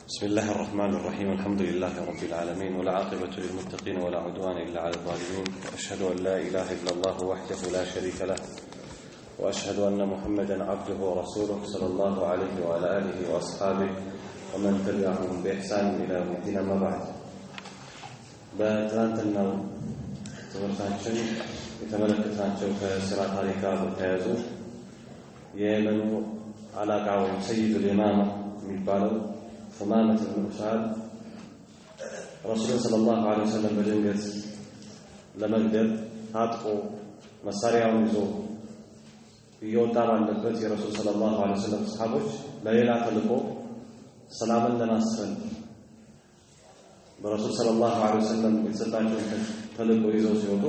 بسم الله الرحمن الرحيم الحمد لله رب العالمين ولا عاقبة للمتقين ولا عدوان إلا على الظالمين وأشهد أن لا إله إلا الله وحده لا شريك له وأشهد أن محمدا عبده ورسوله صلى الله عليه وعلى آله وأصحابه ومن تبعهم بإحسان إلى يوم الدين أما بعد بترانتنا تمرتاችን የተመለከታቸው ከስራ ታሪካ በተያያዙ የየመኑ አላቃ ወይም ሰይድ الإمام የሚባለው ثمامة بن أسعد رسول صلى الله عليه وسلم በድንገት ለመግደል ታጥቆ መሳሪያውን ይዞ እየወጣ ባለበት የረሱል ሰለላሁ ዐለይሂ ወሰለም ሰሃቦች ለሌላ ተልእኮ ሰላምን ለማስፈን በረሱል ሰለላሁ ዐለይሂ ወሰለም የተሰጣቸውን ተልእኮ ይዘው ሲወጡ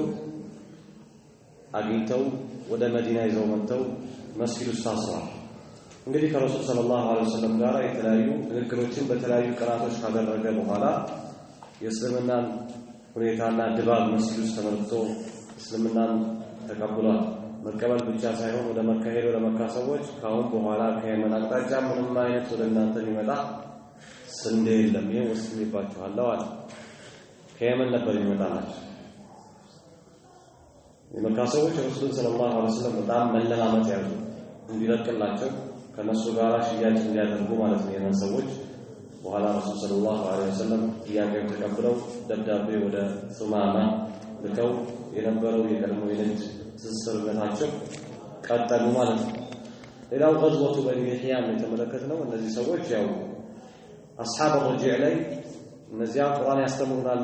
አግኝተው ወደ መዲና ይዘው መጥተው መስጊድ ውስጥ ታስረዋል። እንግዲህ ከረሱል ሰለላሁ ዐለይሂ ወሰለም ጋር የተለያዩ ንግግሮችን በተለያዩ ቀናቶች ካደረገ በኋላ የእስልምናን ሁኔታና ድባብ መስጊድ ውስጥ ተመልክቶ እስልምናን ተቀብሏል። መቀበል ብቻ ሳይሆን ወደ መካ ሄዶ ለመካ ሰዎች ካሁን በኋላ ከየመን አቅጣጫ ምንም አይነት ወደ እናንተ ሊመጣ ስንዴ የለም ይሄ ወስሚባችኋል አለ። ከየመን ነበር ይመጣላችሁ። የመካ ሰዎች ረሱል ሰለላሁ ዐለይሂ ወሰለም በጣም መለማመጥ ያዙ እንዲለቅላቸው ከነሱ ጋር ሽያጭ እንዲያደርጉ ማለት ነው። የነን ሰዎች በኋላ ረሱል ሰለላሁ ዐለይሂ ወሰለም ጥያቄውን ተቀብለው ደብዳቤ ወደ ሱማማ ልከው የነበረው የቀድሞ የንግድ ትስስርነታቸው ቀጠሉ ማለት ነው። ሌላው ገዝወቱ በኒ ሒያም የተመለከትነው እነዚህ ሰዎች ያው አስሐበ ረጂዕ ላይ እነዚያ ቁርአን ያስተምሩናል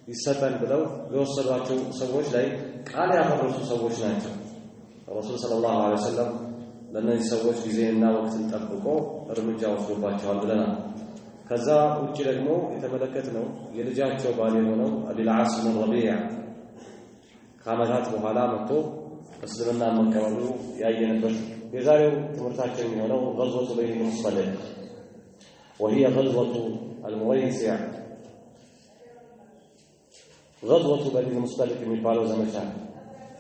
ይሰጠን ብለው የወሰዷቸው ሰዎች ላይ ቃል ያፈረሱ ሰዎች ናቸው። ረሱል ሰለላሁ ዐለይሂ ወሰለም ለነዚህ ሰዎች ጊዜና ወቅትን ጠብቆ እርምጃ ወስዶባቸዋል ብለናል። ከዛ ውጪ ደግሞ የተመለከትነው የልጃቸው ባል የሆነው አቢል ዓስ ብን ረቢዕ ከዓመታት በኋላ መጥቶ እስልምና መቀበሉ ያየንበት የዛሬው ትምህርታችን የሚሆነው ገዝወቱ በኒ ሙስጠሊቅ وهي غزوة المريسع غزوة بني المصطلق የሚባለው ዘመቻ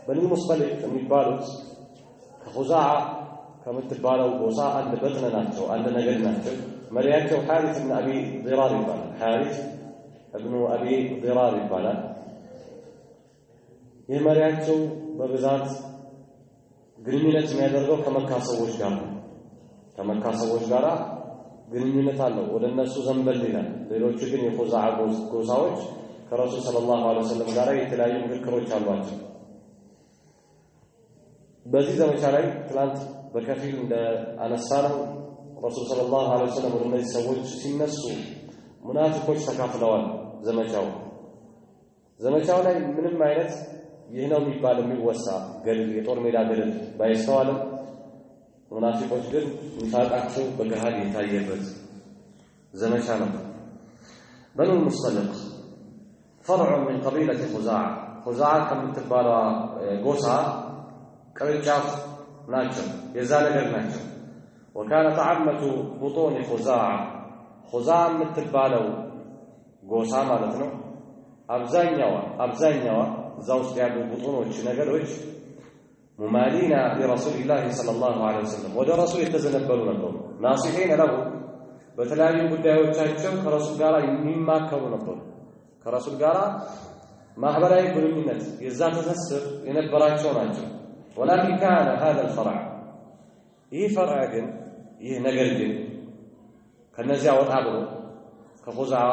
በኒ ሙስጠሊቅ የሚባሉት ከኹዛዓ ከምትባለው ጎሳ አንድ በጥነ ናቸው፣ አንድ ነገድ ናቸው። መሪያቸው ሐሪስ ኢብኑ አቢ ዲራር ይባላል። ሐሪስ ኢብኑ አቢ ዲራር ይባላል። የመሪያቸው በብዛት ግንኙነት የሚያደርገው ከመካ ሰዎች ጋር ነው። ከመካ ሰዎች ጋር ግንኙነት አለው፣ ወደ እነሱ ዘንበል ይላል። ሌሎቹ ግን የኹዛዓ ጎሳዎች ከረሱል ሰለላሁ ዐለይሂ ወሰለም ጋር የተለያዩ ምክክሮች አሏቸው። በዚህ ዘመቻ ላይ ትላንት በከፊል እንደ አነሳነው ረሱል ሰለላሁ ዐለይሂ ወሰለም ወደ እነዚህ ሰዎች ሲነሱ ሙናፊቆች ተካፍለዋል። ዘመቻው ላይ ምንም አይነት ይህ ነው የሚባል የሚወሳ ገድል የጦር ሜዳ ገድል ባይስተዋልም ሙናፊቆች ግን ንፋቃቸው በገሃድ የታየበት ዘመቻ ነው። በኑ ሙስጠሊቅ فرع من قبيلة خزاعة ከምትባለው ጎሳ ቅርንጫፍ ናቸው፣ የዛ ነገር ናቸው። وكانت عامة بطون خزاعة የምትባለው ጎሳ ማለት ነው አብዛኛዋ እዛ ውስጥ ያሉ ቡጡኖች ነገሮች ሙማሊና ለረሱልላህ ሰለላሁ ዐለይሂ ወሰለም ወደ ረሱል የተዘነበሉ ነበሩ። ናሲሒን له በተለያዩ ጉዳዮቻቸው ከረሱል ጋር የሚማከሩ ነበሩ። ከረሱል ጋር ማህበራዊ ግንኙነት የዛ ትስስር የነበራቸው ናቸው። ولكن كان هذا الفرع ይህ فرع ግን ይህ ነገር ግን ከነዚያ ወጣ ብሎ ከኹዛዓ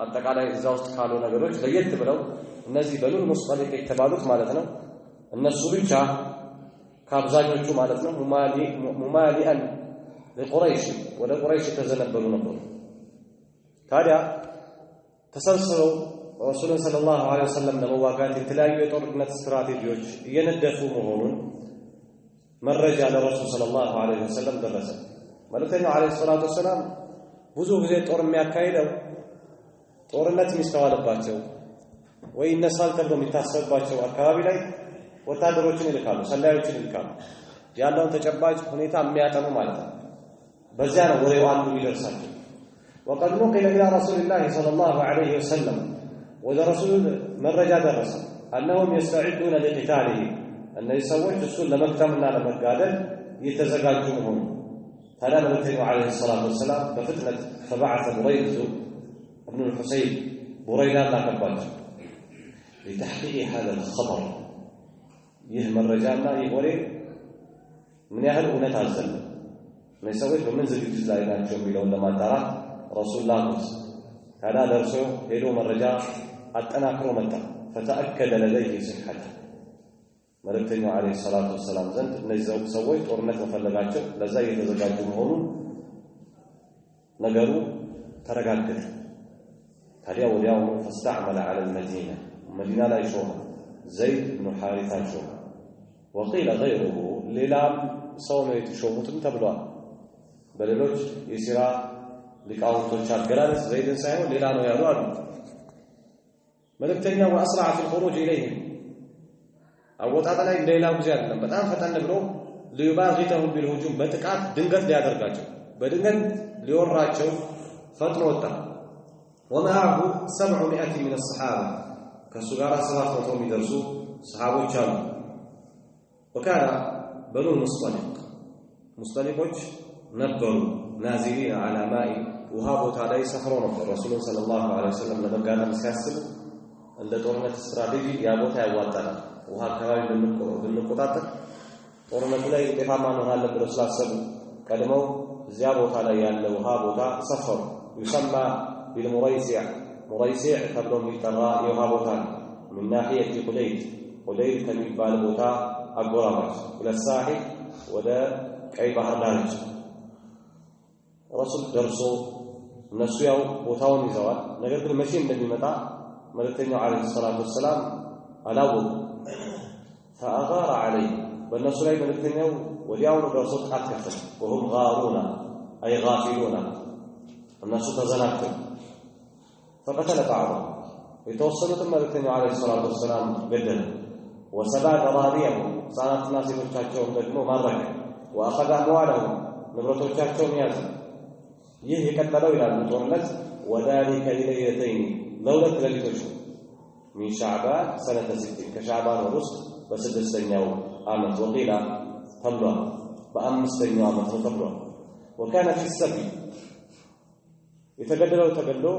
አጠቃላይ እዛ ውስጥ ካሉ ነገሮች ለየት ብለው እነዚህ በኑ ሙስጠሊቅ የተባሉት ማለት ነው እነሱ ብቻ ከአብዛኞቹ ማለት ነው ሙማሊአን ለቁረይሽ ወደ ቁረይሽ ተዘነበሉ ነበሩ። ታዲያ ተሰብስበው ረሱልን ሰለላሁ ዐለይሂ ወሰለም ለመዋጋት የተለያዩ የጦርነት ስትራቴጂዎች እየነደፉ መሆኑን መረጃ ለረሱል ሰለላሁ ዐለይሂ ወሰለም ደረሰ። መልእክተኛው ዐለይሂ ሰላቱ ወሰላም ብዙ ጊዜ ጦር የሚያካሂደው ጦርነት የሚስተዋልባቸው ወይ እነሳል ተብሎ የሚታሰብባቸው አካባቢ ላይ ወታደሮችን ይልካሉ፣ ሰላዮችን ይልካሉ፣ ያለውን ተጨባጭ ሁኔታ የሚያጠኑ ማለት ነው። በዚያ ነው ወሬው አንዱ ይደርሳቸው። وقد نقل إلى رسول الله صلى الله عليه وسلم وذا رسول مرجع درس أنهم يستعدون لقتاله أن يسوون السنة مكتمنا لمقادل يتزقاجون فلا ملكه عليه الصلاة والسلام بفتنة فبعث بريدة ابن الحسين بريدة لا كباج لتحقيق هذا الخبر يهم الرجال لا يقولي من يهل ونتعزل ما يسويش بمنزل الجزء إلى نشوف لو لما ترى رسول الله هذا درسه يلوم الرجال أتناكروا متى فتأكد لديه صحته ملكتنا عليه الصلاة والسلام زنت نزوج سويت ورنت مفلقاتهم لزاي يتزقاجهم هون نقروا ترقاكد هل يوم فاستعمل على المدينة لا يشوها زيد بن حارثة شوها وقيل غيره ليلام صوم يتشوفوا تبلوا بللوج يسيرا لقاهم تنشار قرارس زيد سايو ليلانو يالوان ملكتنا وأسرع في الخروج إليهم أوطانا ليلا وزياد لما بتان فتن بلو ليباغتهم بالهجوم بتقات دنقت ليادرغاچو بدنقت ليوراچو فتنوتا ومعه 700 من الصحابة كسغارا 700 يدرسوا صحابه كانوا وكان بنو المصطلق نبروا نازلين على ماء وهابوا عليه سفرون الرسول صلى الله عليه وسلم لما قال مسكاسل عند ጦርነት ስትራቴጂ ያቦታ ያዋጣናል ውሃ አካባቢ ብንቆጣጠር ጦርነቱ ላይ ውጤታማ እንሆናለን ብለው ስላሰቡ ቀድመው እዚያ ቦታ ላይ ያለ ውሃ ቦታ ሰፈሩ يسمى بالمريسع ተብሎ የሚጠራ የውሃ ቦታ من ناحية قديد ከሚባል ቦታ አጎራባች ለሳሂል ወደ ቀይ ባህር ዳርቻ ረሱል ደርሶ እነሱ ያው ቦታውን ይዘዋል ነገር ግን መቼ እንደሚመጣ ملكتنا عليه الصلاة والسلام ألاوه فأغار عليه بالنسو لي ملكتنا ولياون برسول أكثر وهم غارون أي غافلون الناس تزنكتم فقتل بعضهم يتوصلت ملكتنا عليه الصلاة والسلام بدل وسبع ضراريهم صارت الناس يتشاكون دجمو مرة وأخذ أموالهم نبرتو تشاكون يازم يهكتلوا إلى المطورنة وذلك لليلتين دولة لليتوش من شعبان سنة 60 كشعبان ورسل بسدستنياو آمت وقيل طبلوا بأمستنياو آمت وطبلوا وكان في السبي يتقدلوا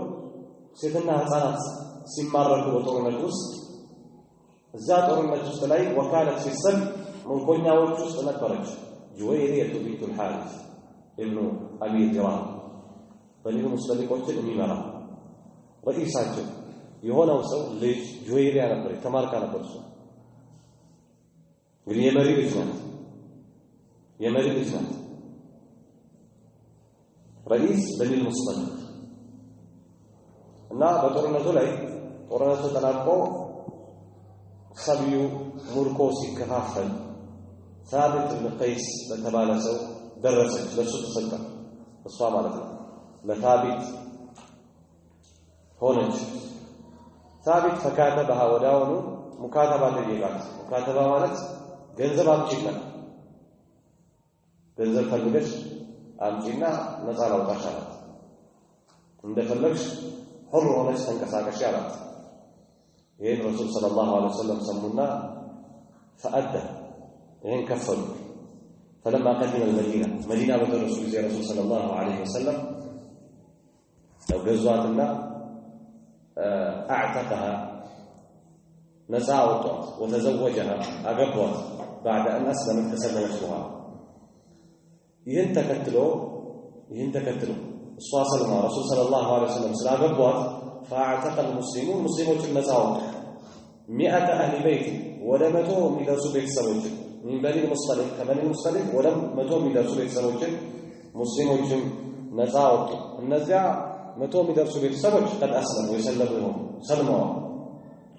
سيتنا هزانات سماركوا وطرنا الوسط الزاد طرنا الوسط لي وكانت في السبي من كنا والوسط نكبرج جويرية بنت الحارث ابن أبي الجرام بني المصطلقون الميمرة رئيساቸው የሆነው ሰው ልጅ ጆይሪያ ነበር ተማርካ ነበር እሱ እንግዲህ የመሪ ልጅ ናት رئيس بني المصطلق እና በጦርነቱ ላይ ጦርነቱ ተጠናቆ ሰብዩ ሙርኮ ሲከፋፈል ثابت بن قيس በተባለ ሰው ደረሰች ለሱ ተሰጣ እሷ ማለት ነው ለثابت هونج ثابت فكاتبها وداونه مكاتبة لليقات مكاتبة مالت ገንዘብ አምጪና ገንዘብ ፈልገሽ አምጪና ነፃ ላውጣሽ አላት እንደፈለግሽ ሁሉ ሆነሽ ተንቀሳቀሽ አላት ይሄን ረሱል ሰለላሁ ዐለይሂ ወሰለም ሰሙና فأدى ይሄን ከፈሉ فلما قدم المدينة مدينة بدرسوا زي رسول صلى الله عليه وسلم لو جزواتنا أعتقها نزاوت وتزوجها أقبوت بعد أن أسلمت تسلم اسمها ينتكتلو الصلاة مع رسول صلى الله عليه وسلم سلا أقبوت فأعتق المسلمون النزاوت 100 أهل بيت ولمتهم إلى سبيت سوج من بني المصطلق كبني المصطلق ولمتهم إلى سبيت سوج مسلمون نزاوت النزاع متوم يدرسوا بيتسبب قد أسلموا ويسلموهم سلموا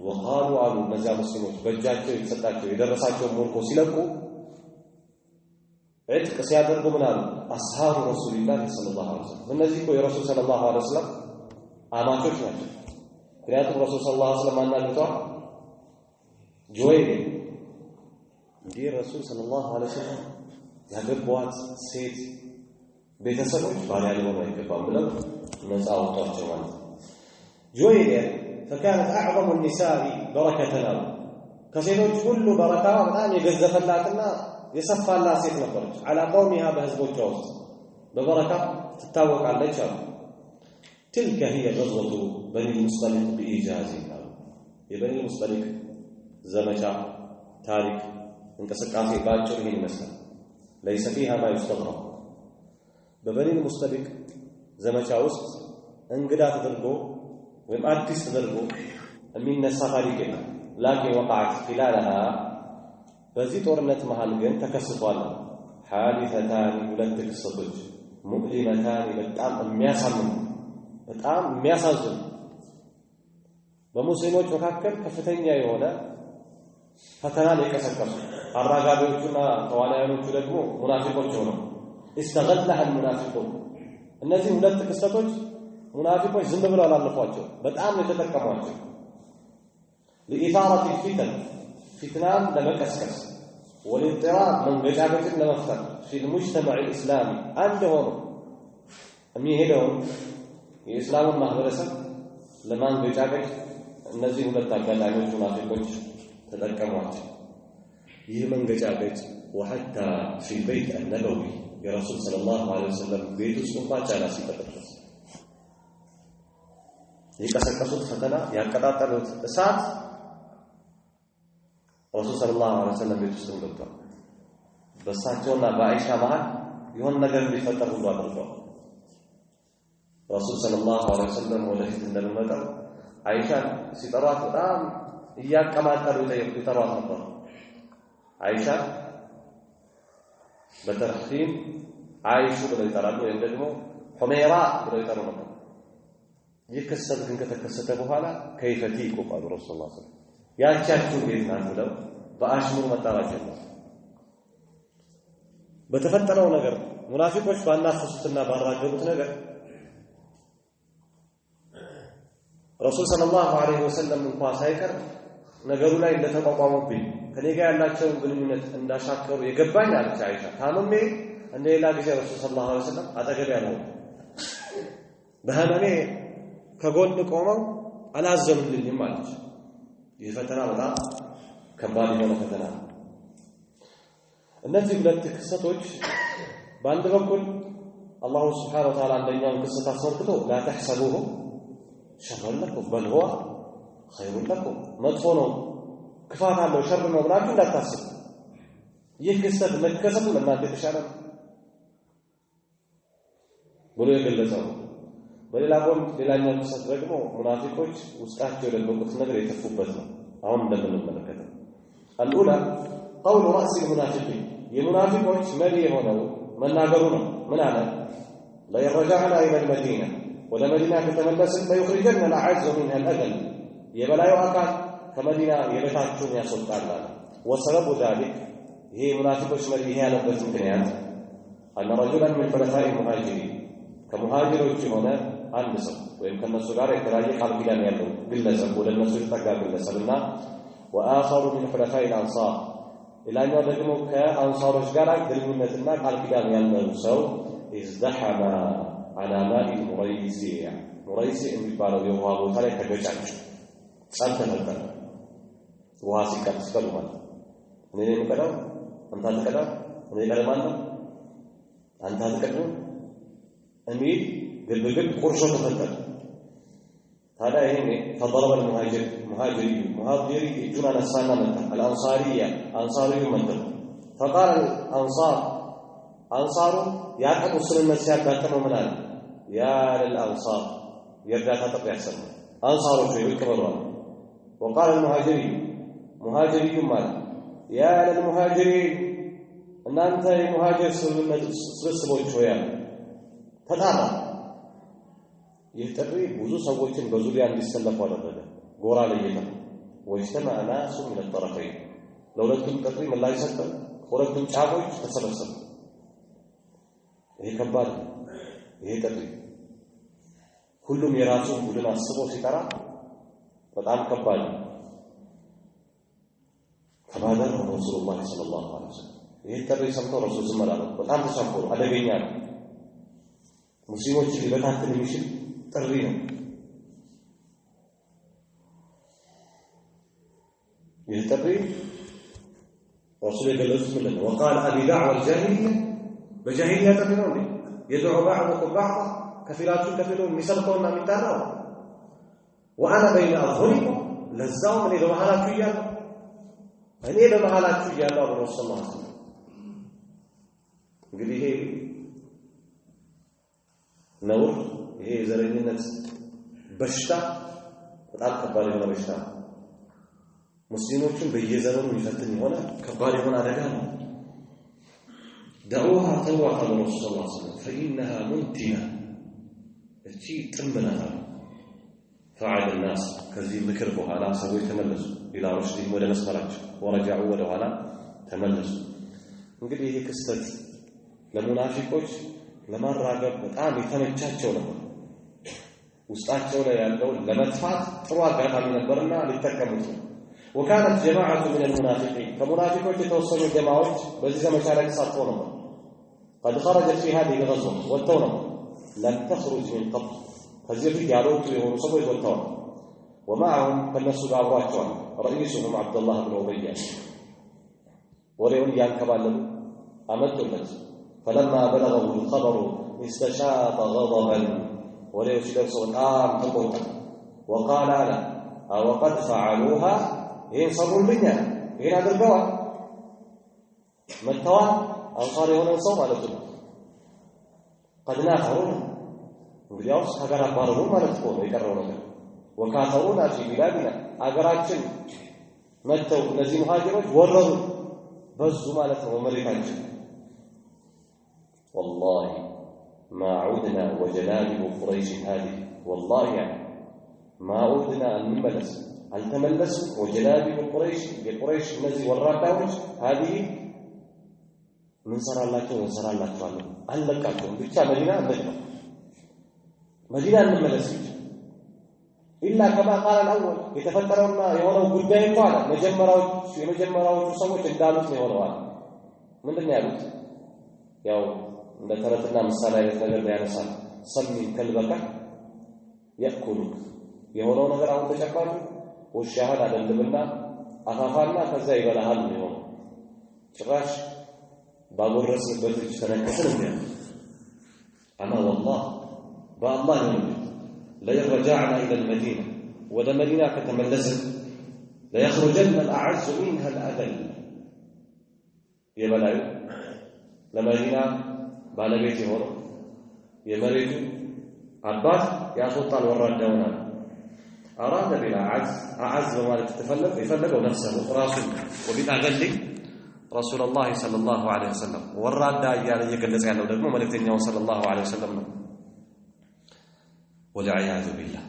وقالوا على نزاع مسلمون بجاቸው ይሰጣቸው የደረሳቸው ሙርኮ ሲለቁ عتق ሲያደርጉ ምን አሉ أصحاب رسول الله صلى الله عليه وسلم እነዚህ እኮ የረሱል صلى الله عليه وسلم አማቾች ናቸው ምክንያቱም ረሱል صلى الله عليه وسلم አናግተዋል ጆይሪ እንዲህ ረሱል صلى الله عليه وسلم ያገቧት ሴት ቤተሰቦች ባሪያ ሊሆኑ አይገባም ብለው نزاوطቸው ማለት ጆይሪያ فكانت أعظم النساء بركة له كسيدوች ሁሉ በረካዋ በጣም የገዘፈላትና የሰፋላት ሴት ነበረች على قومها በህዝቦቿ ውስጥ በበረካ ትታወቃለች አሉ። تلك هي غزوة بني المصطلق بإيجاز የበኒ ሙስጠሊቅ ዘመቻ ታሪክ እንቅስቃሴ ባጭሩ ይሄን ይመስላል። ليس فيها ما يستغرب በበኒ ሙስጠሊቅ ዘመቻ ውስጥ እንግዳ ተደርጎ ወይም አዲስ ተደርጎ የሚነሳ ታሪክ የለም። لكن وقعت خلالها በዚህ ጦርነት መሃል ግን ተከስቷል حادثتان ሁለት ክስተቶች مؤلمتان በጣም የሚያሳዝኑ በሙስሊሞች መካከል ከፍተኛ የሆነ ፈተናን የቀሰቀሱ አራጋቢዎቹና ተዋናዮቹ ደግሞ ሙናፊቆች ሆነው استغلها المنافقون እነዚህ ሁለት ክስተቶች ሙናፊቆች ዝም ብለው አላለፏቸው በጣም የተጠቀሟቸው لإثارة الفتن فتنان ለመቀስቀስ والاضطراب መንገጫገጭን ለመፍጠር في المجتمع الإسلامي አንድ ሆኖ የሚሄደውን የእስላምን ማህበረሰብ ለማንገጫገጭ እነዚህ ሁለት አጋጣሚዎች ሙናፊቆች ተጠቀሟቸው። ይህ መንገጫገጭ وحتى في البيت النبوي የረሱል ሰለላሁ ዐለይሂ ወሰለም ቤት ውስጥ እንኳን ጫና ሲፈጠር የቀሰቀሱት ፈተና ያቀጣጠሉት እሳት ረሱል ሰለላሁ ዐለይሂ ወሰለም ቤት ውስጥ ገባ። በእሳቸውና በአይሻ መሃል የሆነ ነገር እንዲፈጠር ሁሉ አድርገዋል። ረሱል ሰለላሁ ዐለይሂ ወሰለም ወደፊት እንደመጣው አይሻን ሲጠሯት በጣም እያቀማጠሉ ይጠሯት ነበር። አይሻ በተርኺም አይሹ ብለው ይጠራሉ ወይም ደግሞ ሁመይራ ብለው ይጠሩ ነበር። ይህ ክስተት ግን ከተከሰተ በኋላ ከይፈቲ ቁጣሉ ረሱል ሰለላሁ ዐለይሂ ወሰለም ያቻችሁ ቤት ናት ብለው በአሽሙር መጣራት ጀመሩ። በተፈጠረው ነገር ሙናፊቆች ባናፈሱትና ባራገቡት ነገር ረሱል ሰለላሁ ዐለይሂ ወሰለም እንኳን ሳይቀር ነገሩ ላይ እንደተቋቋሙብኝ ከኔ ጋር ያላቸውን ግንኙነት እንዳሻከሩ የገባኝ አለች አይሻ። ታመሜ እንደሌላ ጊዜ ረሱል ሰለላሁ ዐለይሂ ወሰለም አጠገብ ያለው በህመሜ ከጎን ቆመው አላዘኑልኝም አለች። ይህ ፈተና በጣም ከባድ የሆነ ፈተና ነው። እነዚህ ሁለት ክስተቶች በአንድ በኩል አላሁ ሱብሓነሁ ወተዓላ አንደኛውን ክስተት አስመልክቶ ላ ተሕሰቡሁ ሸረን ለኩም በል ሁወ ኸይሩን ለኩም መጥፎ ነው ክፋት አለው ሸር ነው ብላችሁ እንዳታስቡ ይህ ክስተት መከሰቱ ለእናንተ የተሻለ ነው ብሎ የገለጸው። በሌላ ጎን ሌላኛው ክስተት ደግሞ ሙናፊቆች ውስጣቸው የደበቁት ነገር የተፉበት ነው። አሁን እንደምንመለከተው አልኡላ ቀውሉ ረእሲ ልሙናፊቂን የሙናፊቆች መሪ የሆነው መናገሩ ነው። ምን አለ? ለኢን ረጃዕና ኢላ ልመዲና ወደ መዲና ከተመለስን ለዩኽሪጀና ልአዐዙ ሚንሃ ልአዘል የበላዩ አካል ከመዲና የበታችሁን ያስወጣል አለ። ወሰበቡ ዛሊክ ይሄ ሙናፊቆች መሪ ይሄ ያለበት ምክንያት አነ ረጁላን ሚን ኹለፋኢ ሙሃጅሪን ከሙሃጅሮች የሆነ አንድ ሰው ወይም ከነሱ ጋር የተለያየ ቃል ኪዳን ያለው ግለሰብ ወደ እነሱ የተጠጋ ግለሰብና ወአኸሩ ሚን ኹለፋኢ ልአንሳር ሌላኛው ደግሞ ከአንሳሮች ጋር ግንኙነትና ቃል ኪዳን ያለው ሰው ኢዝደሐማ ዐላ ማኢ ሙረይሲ ሙረይሲ የሚባለው የውሃ ቦታ ላይ ተገጫጩ። ጸብ ተፈጠረ። ውሃ ሲቀዱ ማለት እኔ የምቀዳው አንተ አትቀዳም፣ እኔ እቀድማለሁ አንተ አትቀድም የሚል ግብግብ ቁርሾ ተፈጠረ። ታዲያ ይሄኔ ፈضرب المهاجري እጁን አነሳና መጣ። الأنصارية አንሳሪው መጣ። فقال الأنصار አንሳሩ ያቀሙ ስልነት ሲያጋጥመው ምን አለ? ያ ለልአንሳር የእርዳታ ጥሪ ያሰማ አንሳሮች ይቀበሏል። وقال المهاجري ማለት ያ ለልሙሃጅሪን እናንተ የሙሃጅር ስብስቦች ሆይ ተጣራ። ይህ ጥሪ ብዙ ሰዎችን በዙሪያ እንዲሰለፉ አደረገ። ጎራ ለየተ ወይስተማ ናሱ ምን الطرفين ለሁለቱም ጥሪ ምላሽ ሰጠ። ሁለቱም ጫፎች ተሰበሰቡ። ይሄ ከባድ ነው። ይሄ ጥሪ ሁሉም የራሱን ቡድን አስቦ ሲጠራ በጣም ከባድ ነው። ከባደር ረሱላህ ሰለላሁ ዐለይሂ ወሰለም ይሄ ጥሪ ሰምቶ ረሱል ዝም አላለም። በጣም ተሰምቶ አደገኛ ነው። ሙስሊሞች ሊበታትን የሚችል ጥሪ ነው። ይህ ጥሪ ረሱል የገለጹት ምንድን ነው? ወቃል አቢ ዳዕዋ አልጃሂልያ በጃሂልያ ጥሪ ነው እንዴ? يدعو بعضكم بعضا كفيلاتكم كفيلون مسلكون من تراو وانا بين اظهركم لزاو من اذا مهالاችሁ ይያለው እኔ በመሃላችሁ ይያለው አብሮ ሰለላሁ ዐለይሂ ወሰለም እንግዲህ ነው ይሄ ዘረኝነት በሽታ በጣም ከባድ የሆነ በሽታ ሙስሊሞችን በየዘመኑ ይፈትን የሆነ ከባድ የሆነ አደጋ ነው دعوها طوى قال الرسول صلى الله عليه وسلم فإنها منتنة التي تنبنها فعل الناس كذي مكربها لا سوي تملسوا إلى رشدهم ولا مسمرات ورجعوا ولا ولا تملسوا እንግዲህ ይሄ ክስተት ለሙናፊቆች ለማራገብ በጣም የተመቻቸው ነበር ውስጣቸው ላይ ያለው ለመጥፋት ጥሩ አጋጣሚ ነበርና ሊጠቀሙት وكانت جماعة من المنافقين فمنافقون يتوصلوا جماعات بزي ما شارك صاروا قد خرجت في هذه الغزوة والتونة لم تخرج من قبل فزيفي يعلوت يهون صبوي والتونة ومعهم فالنسوا بعضواتهم رئيسهم عبد الله بن أبي وريون ينكبالهم أمدوا الناس فلما بلغه الخبر استشاط غضبا وليو شدر سلطان تقوتا وقال أنا وقد فعلوها ይሄን ሰሩልኛ ይሄን አድርገዋል መተዋል አንሳር የሆነው ሰው ማለት ነው قد نافرون እንግዲያውስ ሀገር አባረሩ ማለት ነው የቀረው ነገር ወካፈሩና في بلادنا ሀገራችን መተው እነዚህ ሙሃጅሮች ወረሩ በዙ ማለት ነው መሬታችን والله ما عدنا وجناب قريش هذه والله يعني ما عدنا أن نملس هل تملسوا وجناب قريش بقريش الذي وراءهم هذه من صار الله تعالى هل لكم بتاع مدينة نملس إلا كما قال الأول يتفترون يوروا قدام قال مجمروا تصوت الدالوس يوروا من الدنيا قلت يوم ذكرتنا مثال يتنجر بيانسان سمي كلبك يأكلك يوروا نظر عن تشكر والشهادة على اللبنة أخافنا فزي بلا هل يوم شراش بابور رسل بلتج تنكسر بها أما والله بالله يوم لئن رجعنا إلى المدينة وذا مدينة كتملزل ليخرجن الأعز منها الأذل يا بلاي لمدينة بالبيتي هون يمريتو عباس يا سلطان وراد دونا أراد بلا أعز وما تتفلق يفلقوا نفسه راسه وبالأغلي رسول الله صلى الله عليه وسلم وراد دا يعني يقلز عنه دغمو ملكتنيا صلى الله عليه وسلم والعياذ بالله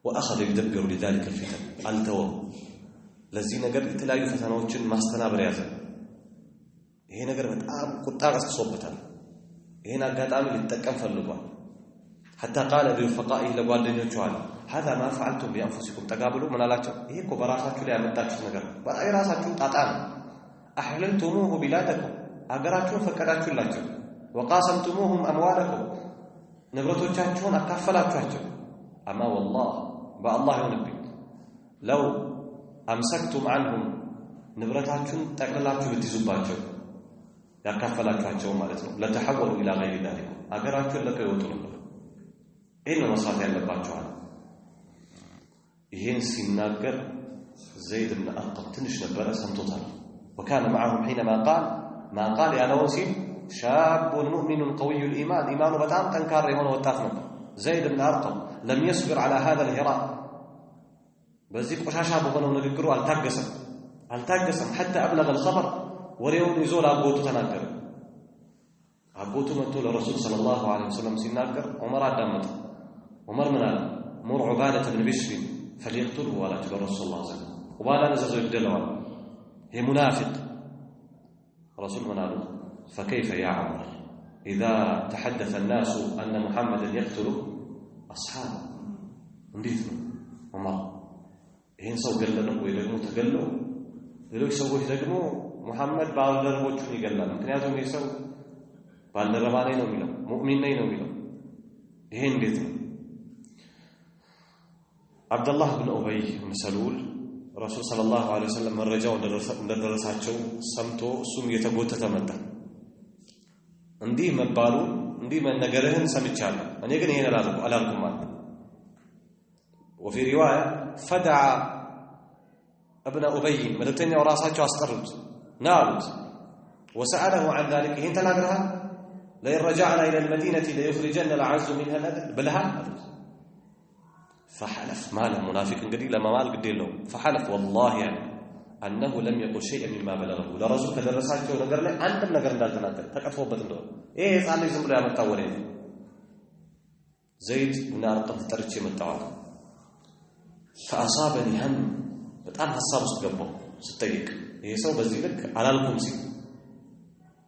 وأخذ يدبر لذلك الفتن التو الذين قد تلاقوا فتنوችን ማስተናበር ያዘ ይሄ ነገር በጣም ቁጣ ቀስቅሶበታል ይሄን አጋጣሚ ሊጠቀም ፈልጓል حتى قال لرفقائه ለጓደኞቹ አለ هذا ما فعلتم بانفسكم تقابلوا من አላቸው ይሄ እኮ በራሳችሁ ላይ ያመጣችሁት ነገር በራሳችሁ ጣጣ ነው احللتموه بلادكم አገራችሁን ፈቀዳችሁላችሁ وقاسمتموهم اموالكم ንብረቶቻችሁን አካፈላችኋቸው اما والله بالله ينبئ لو امسكتم عنهم ንብረታችሁን ጠቅልላችሁ ብትይዙባቸው ያካፈላችኋቸው ማለት ነው ለተሐወሉ الى غير ذلك አገራችሁን ለቀው ይወጡ ነበር ይሄን መስራት ያለባችኋል ይሄን ሲናገር زيد بن أرقم ትንሽ ነበረ ሰምቶታል وكان معهم حينما قال ما قال يا نوسي شاب مؤمن قوي الإيمان إيمانه بتام تنكر يهونه وتاف نبر زيد بن أرقم لم يصبر على هذا الهراء بزيك قشاشا بغنوا نذكروا التاجسم حتى أبلغ الخبر وريون يزول أبوته تناكر أبوته متول الرسول صلى الله عليه وسلم سيناكر عمر دامت عمر من مر عبادة بن بشر فليقتله ولا تبر الرسول صلى الله عليه وسلم وبعد نزل يبدلوا هي منافق رسول مناله فكيف يا عمر إذا تحدث الناس أن محمدا يقتل أصحابه እንዴት ነው عمر ይሄን ሰው ገለለው ወይ ደግሞ ተገለው ሌሎች ሰዎች ደግሞ ሙሐመድ ባልደረቦቹን ይገላል ምክንያቱም ይሄ ሰው ባልደረባ ላይ ነው የሚለው ሙእሚን ነው የሚለው ይሄ እንዴት ነው አብዱላህ ብን ኡበይ ብን ሰሉል ረሱል ሰለላሁ ዐለይሂ ወሰለም መረጃው እንደደረሳቸው ሰምቶ እሱም የተጎተተ መጣ እንዲህ መባሉ እንዲህ መነገርህን ሰምቻለሁ እኔ ግን ይሄን አላልኩም ማለት وفي روايه فدع ابن ابي መልእክተኛው ራሳቸው አስጠሩት ናሉት وسأله عن ذلك ይሄን ተናግረሃል لئن رجعنا الى المدينه ليخرجن العز منها الاذل بلها فحلف مال المنافق እንግዲህ ለማማል ግድ የለውም فحلف والله يعني انه لم يقل شيئا مما بلغه ለረሱል ከደረሳቸው ነገር ላይ አንድም ነገር እንዳልተናገረ ተቀጥፎበት እንደሆነ ይሄ ህፃን ልጅ ዝም ብሎ ያመጣው ወሬ ዘይድ እና አርቀም ተጠርቼ መጣው فاصابني هم በጣም ሐሳብ ውስጥ ገባው ስጠይቅ ይሄ ሰው በዚህ ልክ አላልኩም ሲል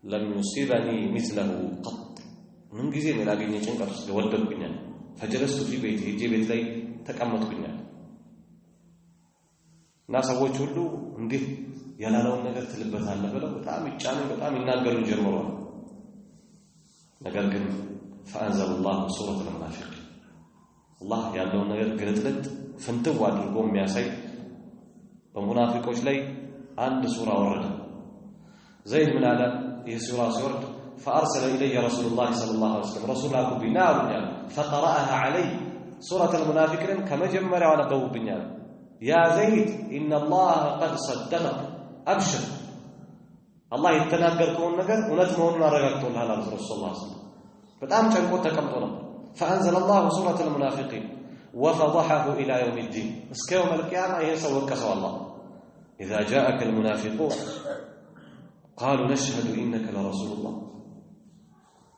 لم يصيبني مثله قط من ጊዜ መላገኘ ጭንቀት ውስጥ ወደቅኩኛል فجلست في بيتي ሄጄ ቤት ላይ ተቀመጥኩኛል እና ሰዎች ሁሉ እንዴ ያላለውን ነገር ትልበታለህ ብለው በጣም ይጫኑ በጣም ይናገሩ ጀመሩ ነገር ግን فأنزل الله سورة المنافق الله ያለው ነገር ግልጥልጥ ፍንትው አድርጎ የሚያሳይ በሙናፊቆች ላይ አንድ ሱራ ወረደ ዘይድ ምን አለ ይህ ሱራ ሲወርድ فأرسل إلي رسول الله صلى الله عليه وسلم رسول الله بنار فقرأها علي سورة المنافقين كما جمر على قوم بنيان يا زيد إن الله قد صدقك أبشر الله يتناقر كون نقر ونتمون رغبت لها رسول الله صلى الله عليه وسلم فتام تنقل تكمتنا فأنزل الله سورة المنافقين وفضحه إلى يوم الدين اسكيوم القيامة يسوى كسوى الله إذا جاءك المنافقون قالوا نشهد إنك لرسول الله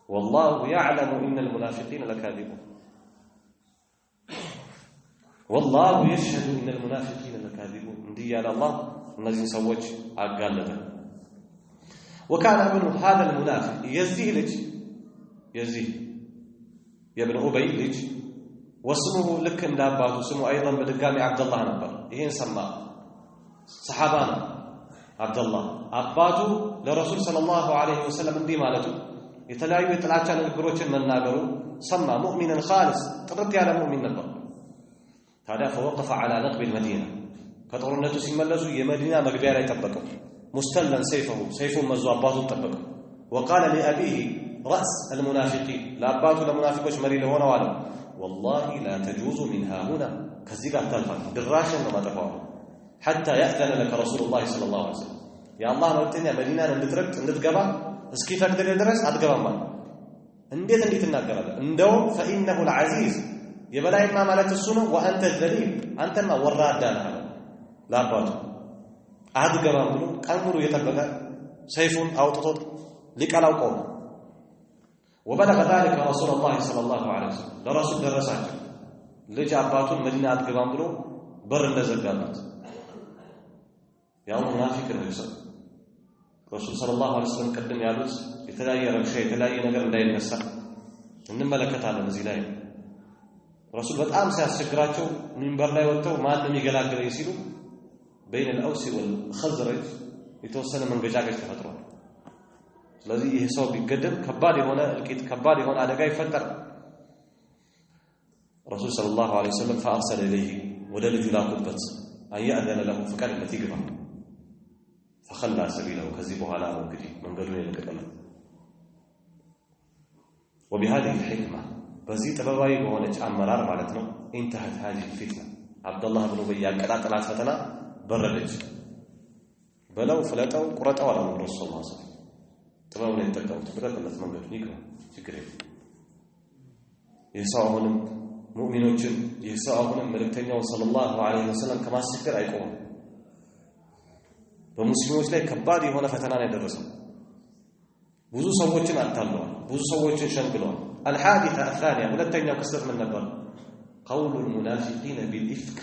والله يعلم إن المنافقين لكاذبون والله يشهد إن المنافقين لكاذبون دي على الله الذي سوّج أقالته وكان ابن هذا المنافق يزيه يا ابن أبي لج واسمه لك انداباته اسمه أيضا بدقامي عبد الله نبر إيه سماه صحابانا عبد الله أباته لرسول صلى الله عليه وسلم اندي مالته يتلاعب يتلاعب نقروችን መናገሩ سمى مؤمنا خالص ጥርት ያለ ሙእሚን ነበር ታዲያ فوقف على نقب المدينة ከጦርነቱ ሲመለሱ የመዲና መግቢያ ላይ ተጠበቀው مستلا سيفه መዞ አባቱን ተጠበቀው وقال لأبيه رأس المنافقين ለአባቱ ለሙናፊቆች መሪ ለሆነው አለ والله لا تجوز منها هنا ከዚህ ጋር ታልፋል ድራሽን ነው ማጠፋው حتى يأذن لك رسول الله صلى الله عليه وسلم يا الله መልእክተኛ መዲናን እንድትገባ እስኪ ፈቅድልህ ድረስ አትገባም እንዴት እናገራለህ እንደው فإنه العزيز የበላይማ ማለት እሱ ነው وأنت الذليل አንተማ ወራዳ ነህ ለአባቱ አትገባም ብሎ ቀምሩ የጠበቀ ሰይፉን አውጥቶ ሊቀላው ቆመ وبلغ ذلك رسول الله صلى الله عليه وسلم ለረሱል ደረሳቸው ልጅ አባቱን መዲና አትገባም ብሎ በር እንደዘጋበት ያው ሙናፊቅ ነው ረሱል ሰለላሁ ዐለይሂ ወሰለም ቀደም ያሉት የተለያየ ረብሻ የተለያየ ነገር እንዳይነሳ እንመለከታለን እዚህ ላይ ረሱል በጣም ሲያስቸግራቸው ሚንበር ላይ ወጥተው ማንም ይገላግለኝ ሲሉ بين الأوس والخزرج የተወሰነ መንገጫገጭ ተፈጥሯል ስለዚህ ይሄ ሰው ቢገደል ከባድ የሆነ እልቂት ከባድ የሆነ አደጋ ይፈጠራል ረሱል ሰለላሁ ዐለይሂ ወሰለም فأرسل إليه ወደ ልጁ ላኩበት أن يأذن له فقال ይግባ فخلى سبيله ከዚህ በኋላ ነው እንግዲህ መንገዱን የለቀቀለ وبهذه الحكمة በዚህ ጥበባዊ በሆነች አመራር ማለት ነው انتهت هذه الفتنة عبد الله بن أبي ያቀጣጠላት ፈተና በረደች በለው ፍለጠው ቁረጠው አለ ረሱል ሰለላሁ ዐለይሂ ወሰለም ጥበቡን የተጠቀሙት በረከለት መንገዱን ይግባ ችግር የለም የሰውንም ሙእሚኖችን የሰውንም መልእክተኛው ሰለላሁ ዐለይሂ ወሰለም ከማስቸገር አይቆምም በሙስሊሞች ላይ ከባድ የሆነ ፈተና ነው ያደረሰው ብዙ ሰዎችን አታለዋል ብዙ ሰዎችን ሸንግለዋል الحادثة الثانية ሁለተኛው ክስተት ምን ነበር قول المنافقين بالإفك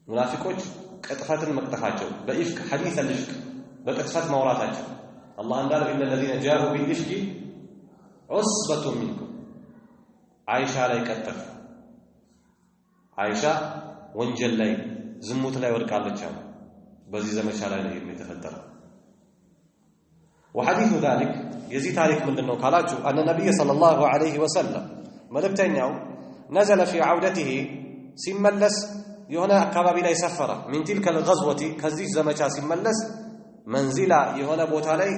ሙናፊቆች ቅጥፈትን መቅጠፋቸው በኢፍክ ሐዲስ الإفك በቅጥፈት ማውራታቸው አላህ እንዳለው إن الذين جاءوا بالإفك عصبة منكم አይሻ ላይ ቀጠፍ አይሻ ወንጀል ላይ ዝሙት ላይ ወድቃለች በዚህ ዘመቻ ላይ ነው የተፈጠረው وحديث ذلك يزي تاريخ من دنو قالاتو أن النبي صلى الله عليه وسلم ملكتنياو نزل في عودته سيملس يهنا أكبابي لا يسفر من تلك الغزوة كزيج زمجا سيملس منزلا يهنا بوتالي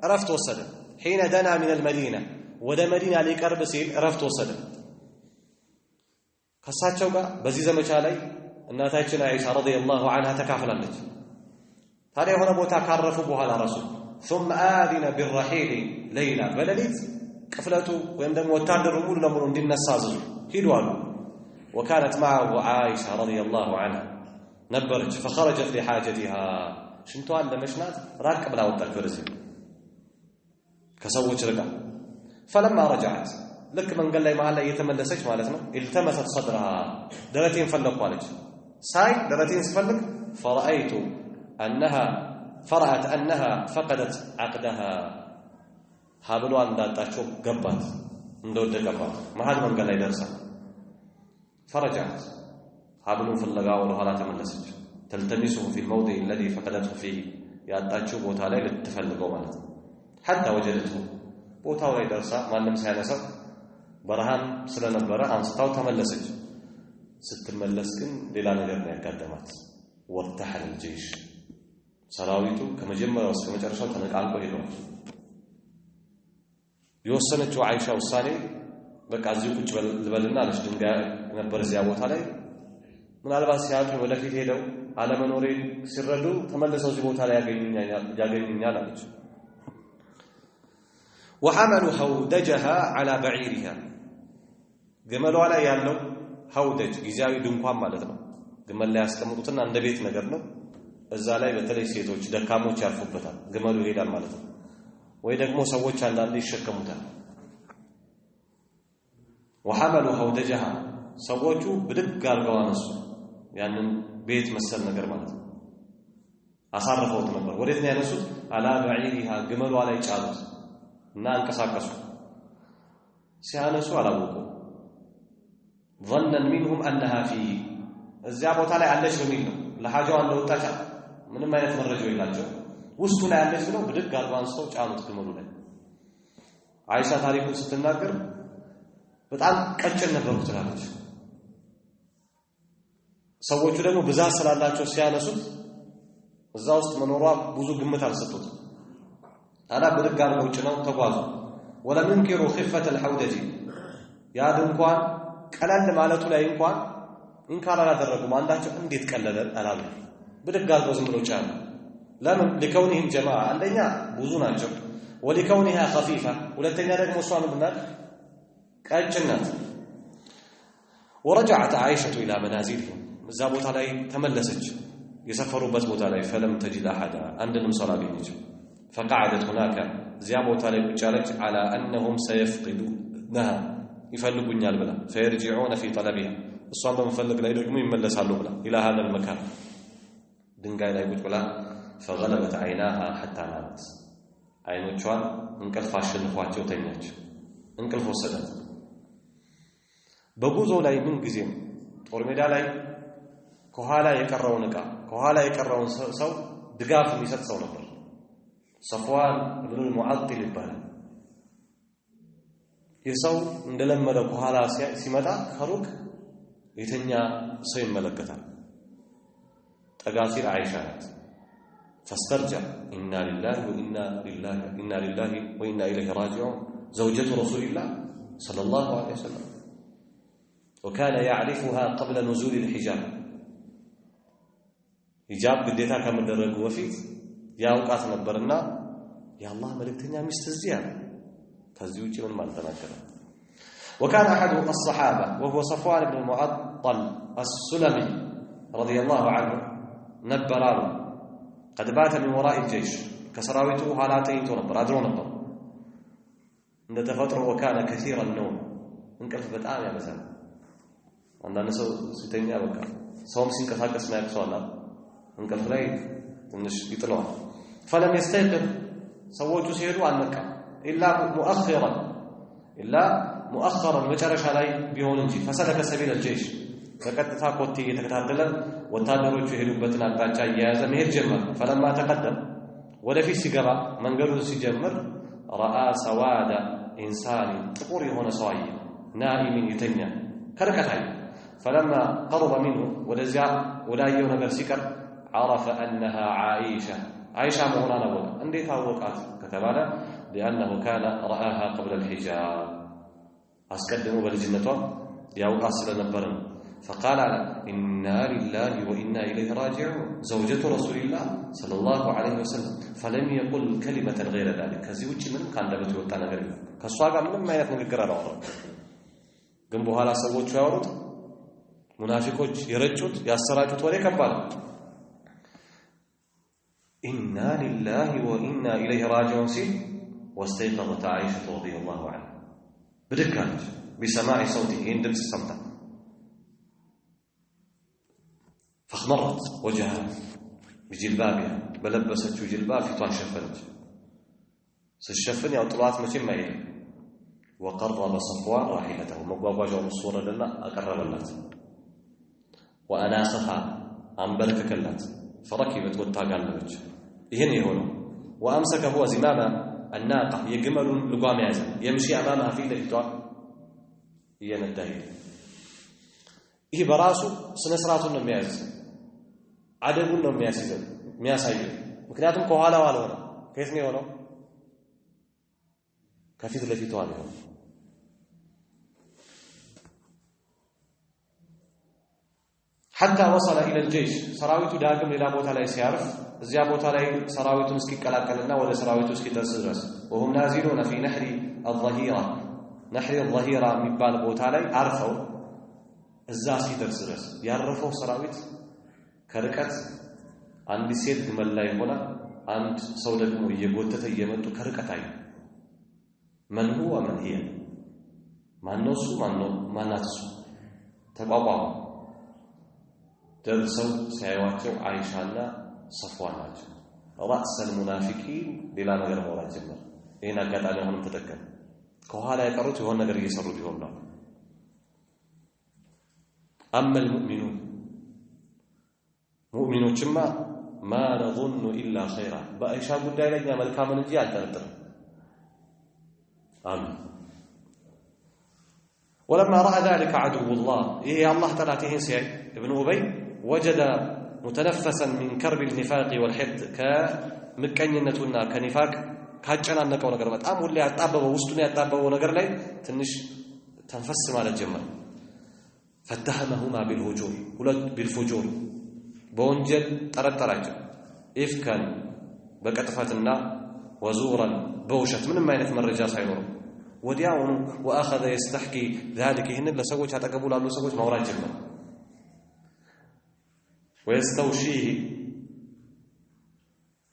رفت وسد حين دنا من المدينة ودا مدينة لقرب سيل رفت وصل ከሳቸው ጋር በዚህ ዘመቻ ላይ እናታችን አይሻ ረዲየላሁ ዐንሃ ተካፍላለች ታዲያ የሆነ ቦታ ካረፉ በኋላ ረሱል ثم آذن بالرحيل ليلا በሌሊት ቅፍለቱ ወይም ደግሞ ወታደሩ ሙሉ ለሙሉ እንዲነሳ አዘዙ ሂዱ አሉ وكانت معه عائشة رضي الله عنها ነበረች فخرجت لحاجتها ሽንቷን ለመሽናት ራቅ ብላ ወጣች ወደዚህ ከሰዎች ርቃ فلما رجعت ልክ መንገድ ላይ መሃል ላይ የተመለሰች ማለት ነው التمست صدرها ደረቴን ፈለኩ አለች ሳይ ደረቴን ስፈልግ فرأت أنها فقدت عقدها ሀብሏን እንዳጣቸው ገባት እንደወደቀባት መሃል መንገድ ላይ ደርሳ فرجعت ሀብሉን ፍለጋ ወደ ኋላ ተመለሰች تلتمسه في الموضع الذي فقدته فيه ያጣቸው ቦታ ላይ ልትፈልገው ማለት ነው حتى وجدته ቦታው ላይ ደርሳ ማንም ሳያነሳው በረሃን ስለነበረ አንስታው ተመለሰች ስትመለስ ግን ሌላ ነገር ነው ያጋጠማት ወርተሐል الجيش ሰራዊቱ ከመጀመሪያው እስከ መጨረሻው ተነቃንቆ ሄዷል የወሰነችው አይሻ ውሳኔ በቃ እዚሁ ቁጭ ልበልና አለች ድንጋይ ነበር እዚያ ቦታ ላይ ምናልባት ሲያጡ ወደፊት ሄደው አለመኖሬ ሲረዱ ተመለሰው እዚህ ቦታ ላይ ያገኙኛል አለች وحملوا هودجها على بعيرها ግመሏ ላይ ያለው هودج ጊዜያዊ ድንኳን ማለት ነው ግመል ላይ ያስቀምጡትና እንደ ቤት ነገር ነው እዛ ላይ በተለይ ሴቶች ደካሞች ያርፉበታል ግመሉ ይሄዳል ማለት ነው ወይ ደግሞ ሰዎች አንዳንዴ ይሸከሙታል وحملوا هودجها ሰዎቹ ብድግ አድርገው አነሱ ያንን ቤት መሰል ነገር ማለት ነው አሳረፈውት ነበር ወዴት ነው ያነሱት على بعيرها ግመሏ ላይ ጫኑት እና አንቀሳቀሱ ሲያነሱ አላወቁ ظنا منهم انها فيه እዚያ ቦታ ላይ አለች በሚል ነው ለሐጃው እንደወጣች ምንም አይነት መረጃ የላቸው ውስጡ ላይ አለች ብለው ብድግ አድርገው አንስተው ጫኑት ግመሉ ላይ አይሻ ታሪኩን ስትናገር በጣም ቀጭን ነበሩ ትላለች ሰዎቹ ደግሞ ብዛት ስላላቸው ሲያነሱት እዛ ውስጥ መኖሯ ብዙ ግምት አልሰጡት ታዲያ ብድግ አድርገው ጭነው ተጓዙ ወለም ينكروا خفة الحودج ያ ድንኳን ቀለል ማለቱ ላይ እንኳን ኢንካር አላደረጉም አንዳቸው እንዴት ቀለለ አላሉ ብድግ አድርገው ዝም ብለው ጫኑ ለምን لكونهم جماعة አንደኛ ብዙ ናቸው ولكونها خفيفة ሁለተኛ ደግሞ እሷ ምንድናት ቀጭን ናት ورجعت عائشة إلى منازلهم እዛ ቦታ ላይ ተመለሰች የሰፈሩበት ቦታ ላይ فلم تجد أحد አንድንም ሰው አላገኘችም فقعدت هناك እዚያ ቦታ ላይ ቁጭ አለች على أنهم سيفقدونها ይፈልጉኛል ብላ فيرجعون في طلبها እሷን በመፈለግ ላይ ደግሞ ይመለሳሉ ብላ إلى هذا المكان ድንጋይ ላይ ቁጭ ብላ فغلبت عيناها حتى نامت አይኖቿን እንቅልፍ አሸንፏቸው ተኛች እንቅልፍ ወሰዳት በጉዞ ላይ ምን ጊዜም ጦር ሜዳ ላይ ከኋላ የቀረውን ዕቃ ከኋላ የቀረውን ሰው ድጋፍ የሚሰጥ ሰው ነበር صفوان بن المعطل ይባላል የሰው እንደለመደው ከኋላ ሲመጣ ከሩቅ የተኛ ሰው ይመለከታል ጠጋሲር አይሻ ናት فاسترجع إنا لله وإنا إليه راجعون زوجة رسول الله صلى الله عليه وسلم وكان يعرفها قبل نزول الحجاب حجاب ግዴታ ከመደረጉ በፊት ያውቃት ነበርና ያላህ መልእክተኛ ሚስት እዚያ ከዚህ ውጪ ምን ማለት ተናገረ وكان احد الصحابه وهو صفوان بن المعطل السلمي رضي الله عنه نبرا قد بات من وراء الجيش كسراويته حالاتيته ነበር አድሮ ነበር እንደ ተፈጥሮ وكان كثير النوم እንቅልፍ በጣም ያበዛል አንዳንድ ሰው ሲተኛ በቃ ሰውም ሲንቀሳቀስ ነው ያክሰዋል እንቅልፍ ላይ ትንሽ ይጥለዋል فلم يستيقظ ሰዎቹ ሲሄዱ አልነቃ إلا مؤخرا መጨረሻ ላይ ቢሆን እንጂ فسلك سبيل الجيش በቀጥታ ኮቴ እየተከታተለ ወታደሮቹ የሄዱበትን አቅጣጫ እየያዘ መሄድ ጀመረ فلما تقدم ወደፊት ሲገባ መንገዱን ሲጀምር رأى سواد إنسان ጥቁር የሆነ ሰው አየ نائم የተኛ ከርቀት አየ فلما قرب منه ወደዚያ ወዳየው ነገር ሲቀር عرف أنها عائشة مهنا نبوك عندي تاوقات كتبالا لأنه كان رآها قبل الحجاب أسكدموا بلجنتهم يا أصل نبرن فقال إنا لله وإنا إليه راجعون زوجة رسول الله صلى الله عليه وسلم فلم يقل كلمة غير ذلك كزوجي من كان لبت وطانا غير كسواغا من ما ينقر على عرب ግን በኋላ ሰዎች ያወሩት ሙናፊቆች የረጩት ያሰራጩት ወሬ ከባድ ኢና ሊላሂ ወኢና ኢለይሂ ራጂዑን ሲል واستيقظت عائشة رضي الله عنها بدكات بسماع صوته يندم الصمت فاخمرت وجهها بجلبابها بلبست جلباب في طال شفنت سشفن يا طلعت متى ما يلي وقرب صفوان راحلته مغواغواجو الصوره لنا اقرب الناس واناصها انبلككلات فركبت وتاغالبች ይሄን የሆነው وامسك هو زمام الناقه يجمل لقام يازن يمشي امامها في لحيتها ينتهي ይሄ በራሱ ስነ ስርዓቱን ነው የሚያዝ አደቡን ነው የሚያሳየው ምክንያቱም ከኋላው አልሆነ ከየት ነው የሆነው ከፊት ለፊቱ አልሆነ حتى وصل الى الجيش سراويቱ ዳግም ሌላ ቦታ ላይ ሲያርፍ እዚያ ቦታ ላይ ሰራዊቱን እስኪቀላቀልና ወደ ሰራዊቱ እስኪደርስ ድረስ وهم نازلون في نهر الظهيره نهر الظهيره የሚባል ቦታ ላይ አርፈው እዛ ሲደርስ ድረስ ያረፈው ሰራዊት ከርቀት አንድ ሴት ግመል ላይ ሆና አንድ ሰው ደግሞ እየጎተተ እየመጡ ከርቀት አዩ من هو من هي ማነሱ ማናትሱ ተቋቋሙ ደርሰው ሲያዩዋቸው አይሻና ሰፍዋን ናቸው رأس المنافقين ሌላ ነገር ማውራት ጀመረ ይሄን አጋጣሚ አሁንም ተጠቀም ከኋላ የቀሩት የሆነ ነገር እየሰሩ ቢሆን ነው أما المؤمنون مؤمنوچما ما نظن إلا خيرا بأيشا ጉዳይ ላይ መልካምን እንጂ አልጠረጥርም آمين ولما رأى ذلك عدو الله إيه الله تلاتهن سيئ ابن أبي وجد متنفسا من كرب النفاق والحقد كمكنينتنا كنفاق ካጨናነቀው ነገር በጣም ሁሉ ያጣበበው ውስጡን ያጣበበው ነገር ላይ ትንሽ ተንፈስ ማለት ጀመረ فتهمهما بالفجور بونجل ጠረጠራቸው ኢፍካን በቀጥፈትና وزورا بوشت ምንም አይነት መረጃ ሳይኖር ወዲያውኑ واخذ يستحكي ذلك ይህን ለሰዎች አጠገቡ ላሉ ሰዎች ማውራት ጀመረ ويستوشيه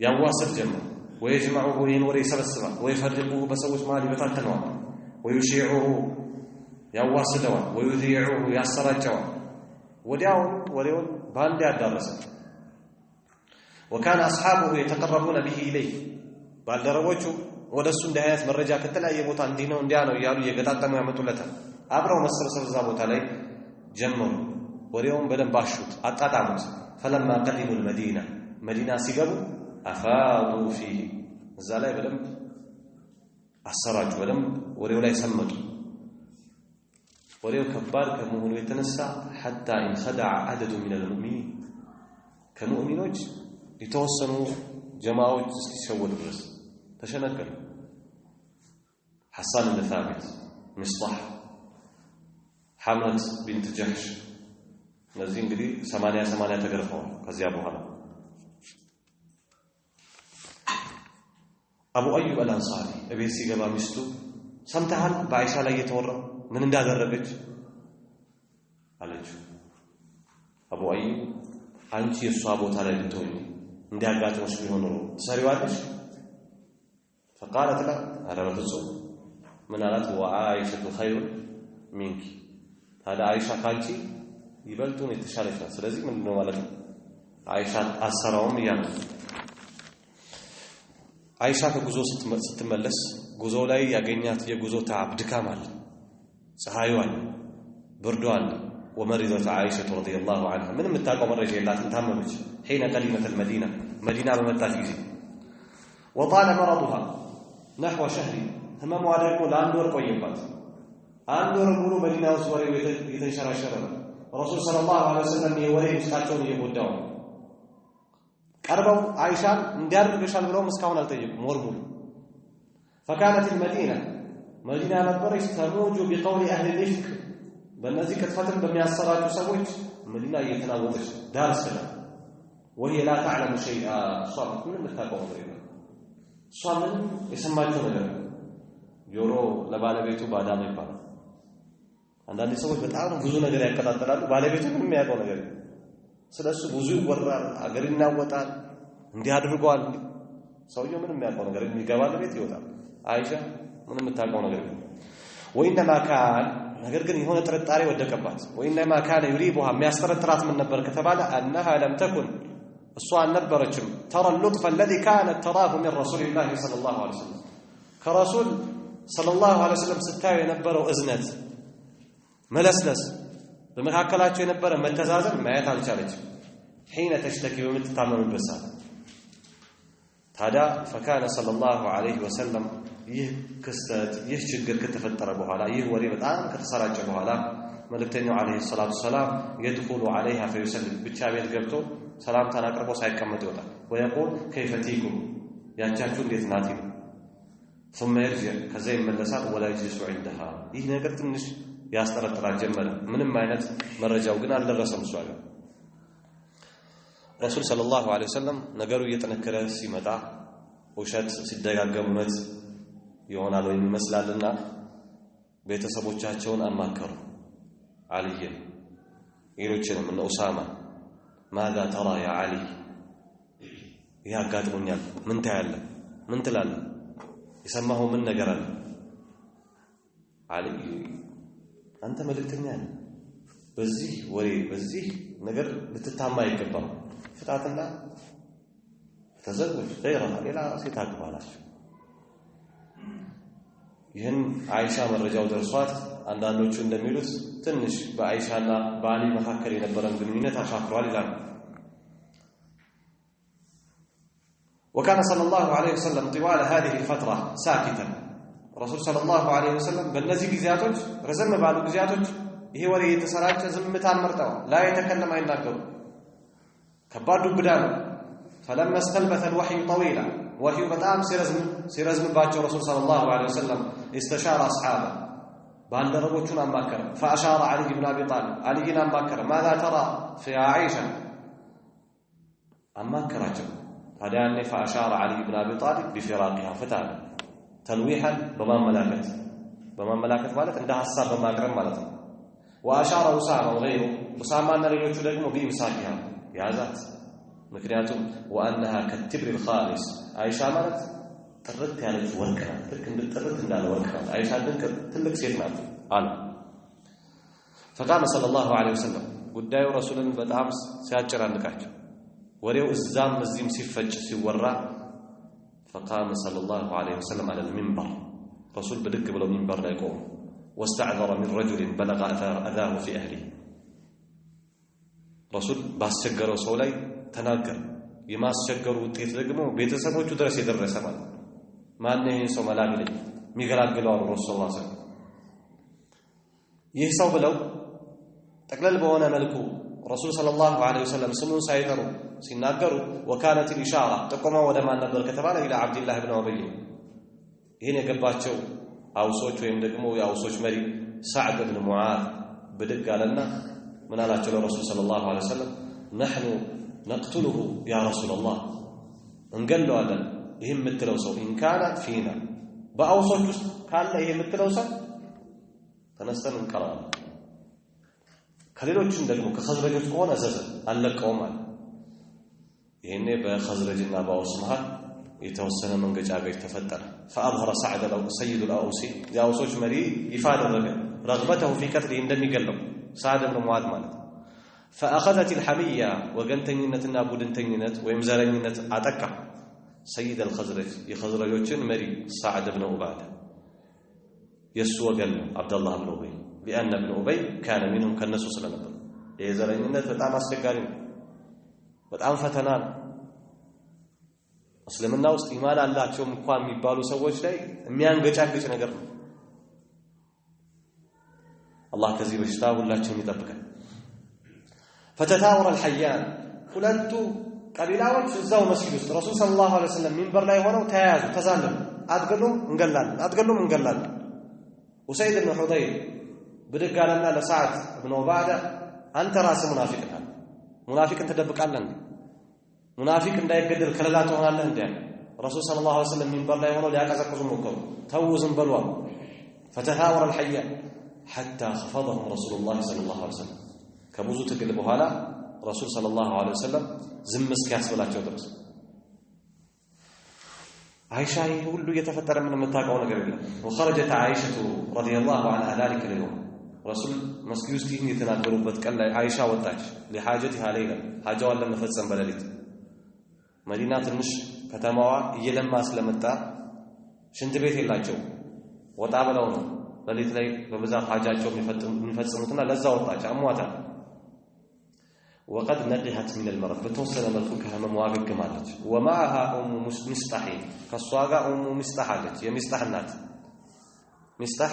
ያዋስል ጀመረ ويجمعه ينوري سبسبا ويفرقه بسوش مالي بتاتنوا ويشيعه ያዋስደዋል ويذيعه ያሰራጨዋል ወዲያውን ባንድ ያዳረሰ وكان اصحابه يتقربون به اليه ባልደረቦቹ ወደሱ እንደ አይነት መረጃ ከተለያየ ቦታ እንዲህ ነው እያሉ እየገጣጠሙ ያመጡለታል አብረው መሰብሰብ እዛ ቦታ ላይ ጀመሩ ወዲያውን በደንብ አሹት አጣጣሙት فلما قدموا المدينه مدينه ሲገቡ افاضوا فيه እዛ ላይ በደንብ አሰራጩ በደንብ ወሬው ላይ ሰመጡ ወሬው ከባድ ከመሆኑ የተነሳ حتى انخدع عدد من المؤمنين ከሙእሚኖች የተወሰኑ ጀማዓዎች እስኪሸወዱ ድረስ ተሸነገሉ حسان بن ثابت مصطح حملة بنت جحش እነዚህ እንግዲህ 80 ተገርፈዋል ከዚያ በኋላ አቡ አዩብ አልአንሳሪ እቤት ሲገባ ሚስቱ ሰምተሃል በአይሻ ላይ የተወራው ምን እንዳደረገች አለችው አቡ አዩብ አንቺ የሷ ቦታ ላይ ብትሆኚ እንዲያጋጥምሽ ቢሆን ነው ትሰሪዋለሽ فقالت لا انا بفصل من قالت وعائشه خير منك هذا عائشه ካንቺ ይበልጡን የተሻለች ናት ስለዚህ ምን ነው ማለት ነው አይሻ አሰራውም ይያል አይሻ ከጉዞ ስትመለስ ጉዞ ላይ ያገኛት የጉዞ ተዓብ ድካም አለ ፀሐዩ አለ ብርዱ አለ ومرضت عائشه رضي الله عنها من متاقው መረጃ የላትም ታመመች حين قدمت المدينه مدينه በመጣች ጊዜ وطال مرضها نحو شهر ህመሟ ደግሞ ለአንድ ወር ቆየባት አንድ ወር ሙሉ መዲና ውስጥ ወሬው የተንሸራሸረ ነው ረሱል ሰለላሁ ዐለይሂ ወሰለም የወሬ ውስጣቸውን እየጎዳው ቀርበው አይሻን እንዲያርግሻል ብለው እስካሁን አልጠየቁም ወር ሙሉ فكانت المدينة مدينة ነበረች ተሞጁ بقول أهل الإفك በእነዚህ ክትፈትን በሚያሰራጩ ሰዎች መዲና እየተናወጠች ዳር ሰላም وهي لا تعلم شيئا صارت من التاقوم غيره صامن የሰማቸው ነገር ጆሮ ለባለቤቱ ባዳም ይባላል አንዳንድ ሰዎች በጣም ብዙ ነገር ያከታተላሉ ባለቤቱ ምንም ያውቀው ነገር ስለሱ ብዙ ይወራል አገር ይናወጣል እንዲህ አድርጓል ሰውየው ምንም ያውቀው ነገር የሚገባል ቤት ይወጣል አይሻ ምንም የምታውቀው ነገር ወይንማ ካን ነገር ግን የሆነ ጥርጣሬ ወደቀባት ወይንማ ካን ይሪቡሃ የሚያስጠረጥራት ምን ነበር ከተባለ انها لم تكن እሷ አልነበረችም ترى اللطف الذي كانت تراه من رسول الله صلى الله عليه وسلم كرسول صلى الله عليه وسلم ስታዩ የነበረው እዝነት መለስለስ በመካከላቸው የነበረ መተዛዘን ማየት አልቻለችም حين تشتكي በምትታመምበት ሰዓት ታዲያ فكان صلى الله عليه وسلم ይህ ክስተት ይህ ችግር ከተፈጠረ በኋላ ይህ ወሬ በጣም ከተሰራጨ በኋላ መልእክተኛው አለይሂ ሰላቱ ሰላም يدخل عليها فيسلم ብቻ ቤት ገብቶ ሰላምታን አቅርቦ ሳይቀመጥ ይወጣል ويقول كيف تيكم ያቻችሁ እንዴት ናት ይላል ثم يرجع ከዛ ይመለሳል ولا يجلس عندها ይህ ነገር ትንሽ ያስጠረጥራል ጀመረ ምንም አይነት መረጃው ግን አልደረሰም እሷ ጋር ረሱል ሰለላሁ ዐለይሂ ወሰለም ነገሩ እየተነከረ ሲመጣ ውሸት ሲደጋገሙት ይሆናል ወይ ይመስላልና ቤተሰቦቻቸውን አማከሩ አልይን ሌሎችንም እነ ኡሳማ ماذا ترى يا علي ያጋጥሙኛል ምን ታያለ ምን ትላለ ይሰማው ምን ነገር አለ አሊ አንተ መልእክተኛ ነህ በዚህ ወሬ በዚህ ነገር ልትታማ ይገባል ፍታትና ተዘወጅ غيرها ሌላ ሴት አግባላችሁ ይህን አይሻ መረጃው ደርሷት አንዳንዶቹ እንደሚሉት ትንሽ በአይሻና በአሊ መካከል የነበረን ግንኙነት አሻክሯል ይላል وكان صلى الله عليه وسلم طوال هذه الفترة ساكتا رسول صلى الله عليه وسلم በእነዚህ ጊዜያቶች ረዘም ባሉ ጊዜያቶች ይሄ ወሬ የተሰራጨ ዝምታን መርጠው لا يتكلم አይናገሩ ከባዱ ጉዳይ فلما استلبث الوحي طويلا وحي በጣም ሲረዝምባቸው ረሱል صلى الله عليه وسلم استشار اصحابه ባልደረቦቹን አማከረ فاشار علي بن ابي طالب عليን አማከረ ماذا ترى في عائشه አማከራቸው ታዲያ فاشار علي بن ابي طالب بفراقها فتاله تلويحا በማመላከት ማለት እንደ ሐሳብ በማቅረብ ማለት ነው واشار اسامه وغيره اسامه እና ሌሎቹ ደግሞ بامساكها ያዛት ምክንያቱም وانها كالتبر الخالص አይሻ ማለት ጥርት ያለች ወርቅ ናት ልክ እንደ ጥርት እንዳለ ወርቅ ናት አይሻ ድንቅ ትልቅ ሴት ናት አለ فقام صلى الله عليه وسلم ጉዳዩ ረሱልን በጣም ሲያጨናንቃቸው ወሬው እዛም እዚህም ሲፈጭ ሲወራ فقام صلى الله عليه وسلم على المنبر رسول بدق ብለው منبر ላይ ቆሙ واستعذر من رجل بلغ اذاه في اهله رسول ባስቸገረው ሰው ላይ ተናገረ የማስቸገሩ ውጤት ደግሞ ቤተሰቦቹ ድረስ የደረሰ ማለት ማን ነው ይሄ ሰው መላክ ላይ የሚገላግለው ረሱል ሰለላሁ ዐለይሂ ወሰለም ይህ ሰው ብለው ጠቅለል በሆነ መልኩ ረሱል ሰለላሁ ዐለይሂ ወሰለም ስሙን ሳይጠሩ ሲናገሩ وكانت الاشاره ጥቆማ ወደ ማን ነበር ከተባለ ኢላ አብዱላህ ኢብኑ ኡበይ ይሄን የገባቸው አውሶች ወይም ደግሞ የአውሶች መሪ ሰዕድ ኢብኑ ሙዓዝ ብድግ አለና ምን አላቸው ለረሱል ሰለላሁ ዐለይሂ ወሰለም نحن نقتله يا رسول الله እንገለዋለን ይሄ የምትለው ሰው ان كان فينا በአውሶች ውስጥ ካለ ይሄ የምትለው ሰው ተነስተን እንቀራለን ከሌሎችም ደግሞ ከኸዝረጆች ከሆነ ዘዘ አለቀውም አለ ይሄኔ በኸዝረጅና በአውስ መሃል የተወሰነ መንገጫገጭ ተፈጠረ فاظهر سعد سيد الاوسي ያውሶች መሪ ይፋ አደረገ رغبته في قتله እንደሚገለው سعد بن معاذ ማለት فاخذت الحميه وغنتኝነትና ቡድንተኝነት ወይም ዘረኝነት አጠቃ سيد الخزرج የኸዝረጆችን መሪ سعد بن عباده የሱ ወገን عبد الله بن ابي لان ابن ابي كان منهم ከነሱ ስለነበር የዘረኝነት በጣም አስቸጋሪ ነው በጣም ፈተና ነው እስልምና ውስጥ ኢማን አላቸው እንኳን የሚባሉ ሰዎች ላይ የሚያንገጫግጭ ነገር ነው አላህ ከዚህ በሽታ ሁላችንም ይጠብቀን فتتاور الحيان ሁለቱ ቀቢላዎች እዛው መስጊድ ውስጥ ረሱል ሰለላሁ ዐለይሂ ወሰለም ሚንበር ላይ ሆነው ተያዙ ተዛለሙ አትገሉም እንገላለን ኡሰይድ ኢብኑ ሁደይር ብድጋለና ለሰዓት ኢብኑ ዑባዳ አንተ ራስ ሙናፊቅን ተደብቃለህ ሙናፊቅ እንዳይገደል ከለላ ትሆናለህ እንዴ ረሱል ሰለላሁ ዐለይሂ ወሰለም ሚንበር ላይ ሆነው ሊያቀዘቅዙ ሞከሩ ተውዝም በሉ فتهاور الحياء حتى خفضهم رسول الله صلى الله عليه وسلم كبوزو تقل بኋላ رسول صلى الله عليه وسلم ዝም እስኪያስብላቸው ድረስ عائشة ሁሉ እየተፈጠረ ምን የምታውቀው ነገር የለም وخرجت عائشة رضي الله عنها ذلك اليوم رسول መስጊድ ውስጥ የተናገሩበት ቀን ላይ عائشة ወጣች لحاجتها ليلا حاجዋን ለመፈጸም በሌሊት መዲና ትንሽ ከተማዋ እየለማ ስለመጣ ሽንት ቤት የላቸው ወጣ ብለው ነው በሌሊት ላይ በብዛት ሐጃቸው የሚፈጽሙትና ለዛ ወጣች አሟታ وقد نقحت من المرض بتوصل መልኩ ከህመም ዋገግማለች ومعها ام مصطح ከሷጋ ام مصطح አለች የሚስጣህ እናት ሚስጣህ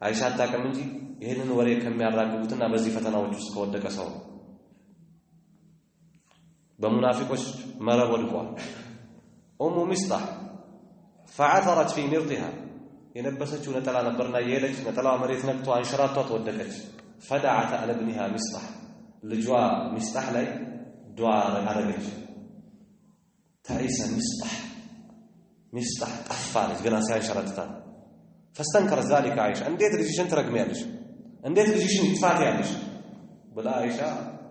አይሻ ታቀም እንጂ ይሄንን ወሬ ከሚያራግቡትና በዚህ ፈተናዎች ውስጥ ከወደቀ ሰው በሙናፊቆች መረብ ወድቋል ام مصطح فعثرت في مرضها የነበሰችው ነጠላ ነበርና የሄደች ነጠላዋ መሬት ነክቶ አንሸራቷ ተወደቀች فدعت على ابنها مصطح ልጇ ሚስጣህ ላይ ዱዓ አደረገች ታይሰ ሚስጣህ ጠፋለች ገና ሳይንሸራተታ فاستنكر ذلك عائشة እንዴት ልጅሽን ትረግሚያለሽ እንዴት ልጅሽን ትፋቲያለሽ ብላ አይሻ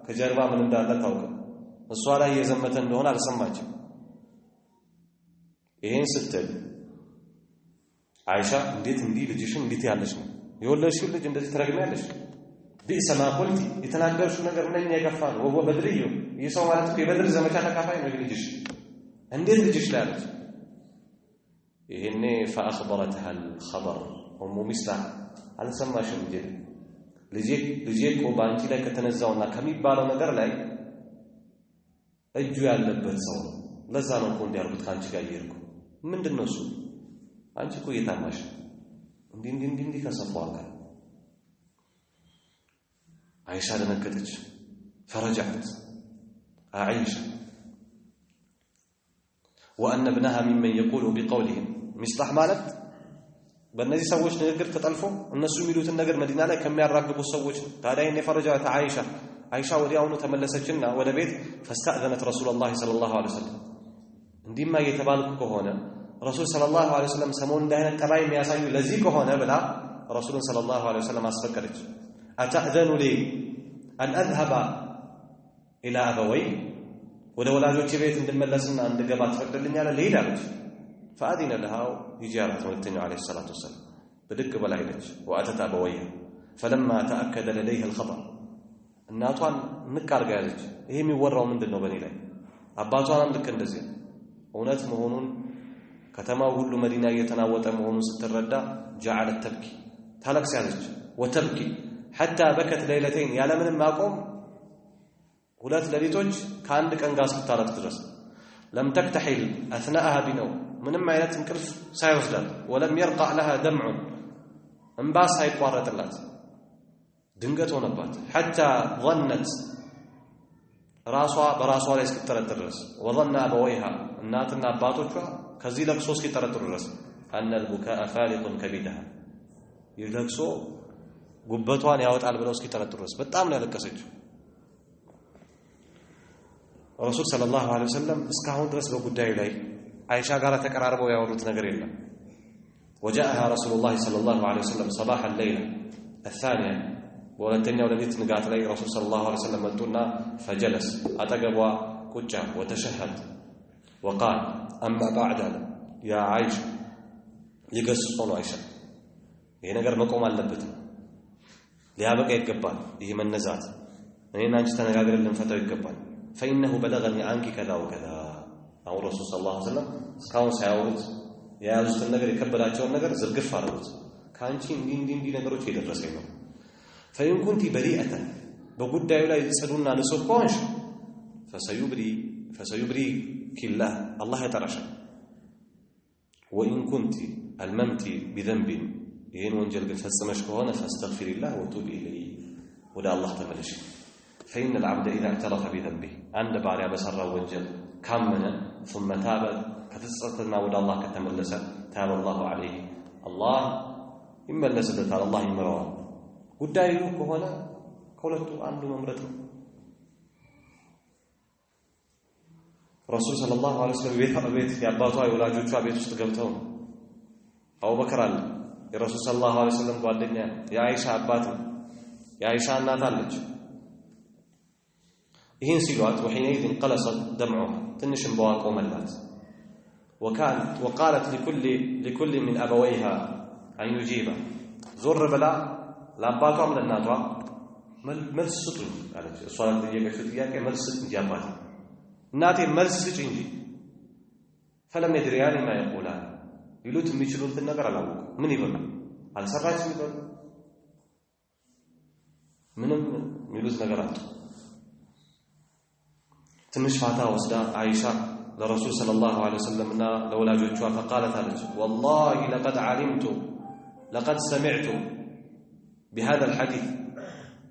ከጀርባ ምን እንዳለ ታውቅ እሷ ላይ የዘመተ እንደሆነ አልሰማችም ይሄን ስትል አይሻ እንዴት እንዲህ ልጅሽን እንዴት ያለሽ ነው የወለድሽው ልጅ እንደዚህ ትረግሚያለሽ ቢእሰ ማ ቁልቲ የተናገርሽው ነገር ምንኛ የከፋ ነው ወሆ በድርዩ ይሰው ማለት የበድር ዘመቻ ተካፋይ ነው ልጅሽ እንዴት ልጅሽ ላይ አለች ይሄኔ فاخبرتها الخبر ام مصطح አልሰማሽም እንዴ ልጄ እኮ ባንቺ ላይ ከተነዛውና ከሚባለው ነገር ላይ እጁ ያለበት ሰው ለዛ ነው እኮ እንዲያርጉት ካንቺ ጋር ይርኩ ምንድነው እሱ አንቺ እኮ የታማሽ እንዲህ ከሰፋው ጋር عائشة دنكتش فرجعت عائشة وأن ابنها ممن يقول بقولهم مصطح مالت በእነዚህ ሰዎች ንግግር ተጠልፎ እነሱ የሚሉትን ነገር መዲና ላይ ከሚያራግቡ ሰዎች ታዲያ እኔ فرجعت عائشة ወዲያውኑ ተመለሰችና ወደ ቤት فاستأذنت رسول الله صلى الله عليه وسلم እንዲማ እየተባልኩ ከሆነ ረሱል صلى الله عليه وسلم ሰሞን እንዳይነት ጠባይ የሚያሳዩ ለዚህ ከሆነ ብላ ረሱልን صلى الله عليه وسلم አስፈቀደች أتأذن لي أن أذهب إلى أبوي ودولاجوتي بيت እንደመለስና እንደገባ ተፈቅደልኛል ለይዳለች فأذن لها هجارة والتنبي عليه الصلاة والسلام بدق بلايلች وأتت أبويها فلما تأكد لديها الخطأ እናቷን ንቃርጋ ያለች ይሄ የሚወራው ምንድነው በኔ ላይ አባቷን ልክ እንደዚህ እውነት መሆኑን ከተማው ሁሉ መዲና እየተናወጠ መሆኑን ስትረዳ جعلت تبكي ታለቅስ ያለች وتبكي حتى بكت ليلتين يا لمن ما قوم ሁለት ሌሊቶች ከአንድ ቀን ጋር ስታረቅ ድረስ لم تكتحل اثناءها بنوم ምንም አይነት እንቅልፍ ሳይወስዳት ولم يرقع لها دمع እንባስ ሳይቋረጥላት ድንገት ሆነባት حتى ظنت ራሷ በራሷ ላይ እስክትጠረጥር ድረስ وظن ابويها እናትና አባቶቿ ከዚህ ለቅሶ እስኪጠረጥሩ ድረስ ان البكاء فالق كبدها ይለቅሶ ጉበቷን ያወጣል ብለው እስኪጠረጥሩ ድረስ በጣም ነው ያለቀሰችው ረሱል ሰለላሁ ዐለይሂ ወሰለም እስካሁን ድረስ በጉዳዩ ላይ አይሻ ጋር ተቀራርበው ያወሩት ነገር የለም وجاءها رسول الله صلى الله عليه وسلم صباح الليله الثانيه ወለተኛው ሌሊት ንጋት ላይ ረሱል ሰለላሁ ዐለይሂ ወሰለም መጡና فجلس አጠገቧ ቁጭ وتشهد وقال اما بعد يا عائشه ይገስጹ አይሻ ይሄ ነገር መቆም አለበት ሊያበቃ ይገባል ይሄ መነዛት እኔና አንቺ ተነጋግረን ልንፈታው ይገባል فإنه بلغني عنك كذا وكذا أو رسول صلى الله عليه وسلم እስካሁን ሳይወሩት የያዙትን ነገር የከበዳቸውን ነገር ዝርግፍ አረጉት ካንቺ እንዲህ ነገሮች እየደረሰኝ ነው فإن كنت بريئة በጉዳዩ ላይ ጽዱና ንጹህ ከሆንሽ فسيبريك الله يترشى وإن كنت الممت بذنب ይሄን ወንጀል ፈጽመሽ ከሆነ فاستغفر الله وتوب إليه ወደ አላህ ተመለሽ فإن العبد إذا اعترف بذنبه عند باريا بسرى وجل كامنا ثم تاب كتسرتنا ود الله كتملس فتاب الله عليه الله ይመለስለታል አላህ ይመራዋል ጉዳዩ ከሆነ ከሁለቱ አንዱ መምረጥ ነው ረሱል ሰለላሁ ዐለይሂ ወሰለም ቤት ያባቷ የወላጆቿ ቤት ውስጥ ገብተው አቡበከር አለ የረሱል ሰለላሁ ዐለይሂ ወሰለም ጓደኛ የአይሻ አባት የአይሻ እናት አለች ይህን ሲሏት وحينئذ انقلصت دمعها ትንሽም በዋቀው መላት وقالت لكل من أبويها أن يجيبها ዞር ብላ ለአባቷም ለእናቷ መልስ ስጡ አለች እሷ ለጠየቀችው ጥያቄ መልስ እንጂ አባቴ እናቴ መልስ ስጪ እንጂ فلم يدريان ما يقولان ይሉት የሚችሉትን ነገር አላወቁም ምን ይበሉ አልሰራችም ይበሉ ምንም የሚሉት ነገር አጡ ትንሽ ፋታ ወስዳ አይሻ ለረሱል ሰለላሁ ዐለይሂ ወሰለምና ለወላጆቿ فقالت አለች والله لقد سمعت بهذا الحديث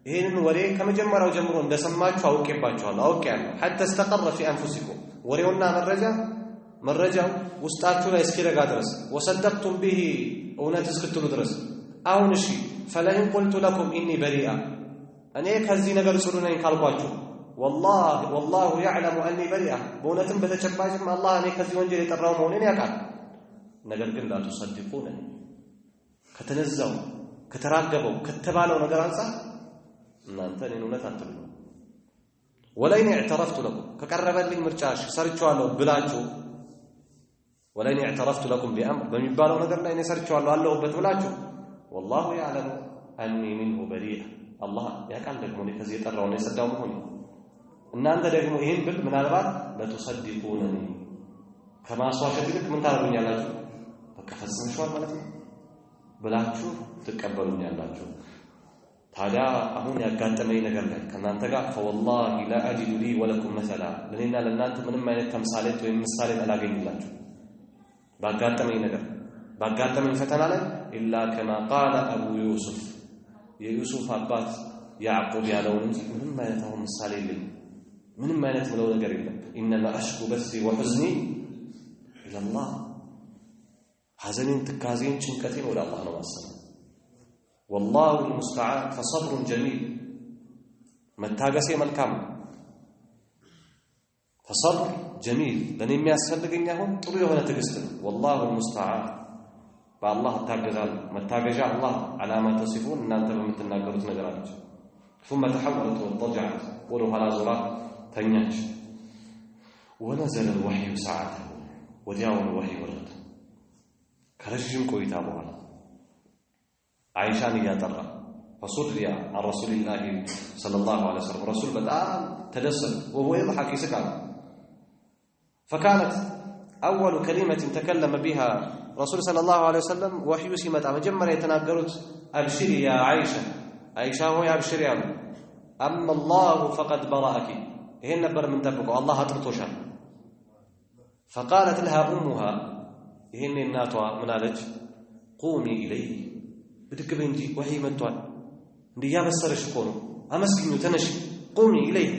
ይሄንን ወሬ ከመጀመሪያው ጀምሮ እንደሰማችሁ አውቄባችኋለሁ አውቄያለሁ حتى استقر في انفسكم ወሬውና መረጃው ውስጣችሁ ላይ እስኪረጋ ድረስ وصدقتم به እውነት እስክትሉ ድረስ አሁን እሺ فلئن قلت لكم اني بريئة እኔ ከዚህ ነገር ጽዱ ነኝ ካልኳችሁ والله يعلم اني بريئة በእውነትም በተጨባጭም አላህ እኔ ከዚህ ወንጀል የጠራው መሆኔን ያውቃል ነገር ግን لا تصدقون ከተነዛው ከተራገበው ከተባለው ነገር አንፃር እናንተ እኔን እውነት አትሉ ወለይን اعترفت لكم ከቀረበልኝ ምርጫሽ ሰርቻለሁ ብላችሁ ወለይን اعترفت لكم بأمر በሚባለው ነገር ላይ እኔ ሰርቻለሁ አለሁበት ብላችሁ والله يعلم اني منه بريئة الله ያውቃል ደግሞ እኔ ከዚህ የጠራው ነው የሰዳው መሆኔ እናንተ ደግሞ ይሄን ብል ምናልባት ለተሰድቁነኒ ከማስዋሸት ይልቅ ምን ታደርጉኛላችሁ በቃ ፈጽመሻል ማለት ነው ብላችሁ ትቀበሉኛላችሁ ታዲያ አሁን ያጋጠመኝ ነገር ላይ ከናንተ ጋር فوالله لا اجد لي ولكم مثلا ለኔና ለናንተ ምንም አይነት ተምሳሌት ወይም ምሳሌ አላገኝላችሁ ባጋጠመኝ ፈተና ላይ الا كما قال ابو يوسف የዩሱፍ አባት ያዕቆብ ያለውን ምንም አይነት አሁን ምሳሌ የለም ምንም አይነት ምለው ነገር የለም انما اشكو بثي وحزني الى الله ሐዘኔን ትካዜን ጭንቀቴን ወደ አላህ ነው ማሰብ والله المستعان فصبر جميل መታገሴ መልካም فصبر جميل ለኔ የሚያስፈልገኝ አሁን ጥሩ የሆነ ትዕግስት ነው والله المستعان በአላህ ታገዛለሁ መታገዣ አላህ علامه تصفون እናንተ በምትናገሩት ነገር አለች ثم تحولت واضطجعت ولها زرا ተኛች ونزل الوحي ساعته ወዲያው الوحي ወረደ ከረጅም ቆይታ በኋላ አይሻን ያጠራ فصلي عن رسول الله صلى الله عليه وسلم رسول በጣም ተደሰተ وهو يضحك يسكع فكانت اول كلمه تكلم بها رسول صلى الله عليه وسلم وحي ሲመጣ መጀመሪያ የተናገሩት ابشري يا عائشه ሆይ አብሽሪ አሉ اما الله فقد برأك ይሄን ነበር ምን ተጠብቀው አላህ አጥርቶሻል فقالت لها امها ይሄን እናቷ ምን አለች قومي اليه ብድግ በይ እንጂ ወህይ መጥቷል እንዲያበሰረሽ እኮ ነው አመስግኙ ተነሽ قومي اليه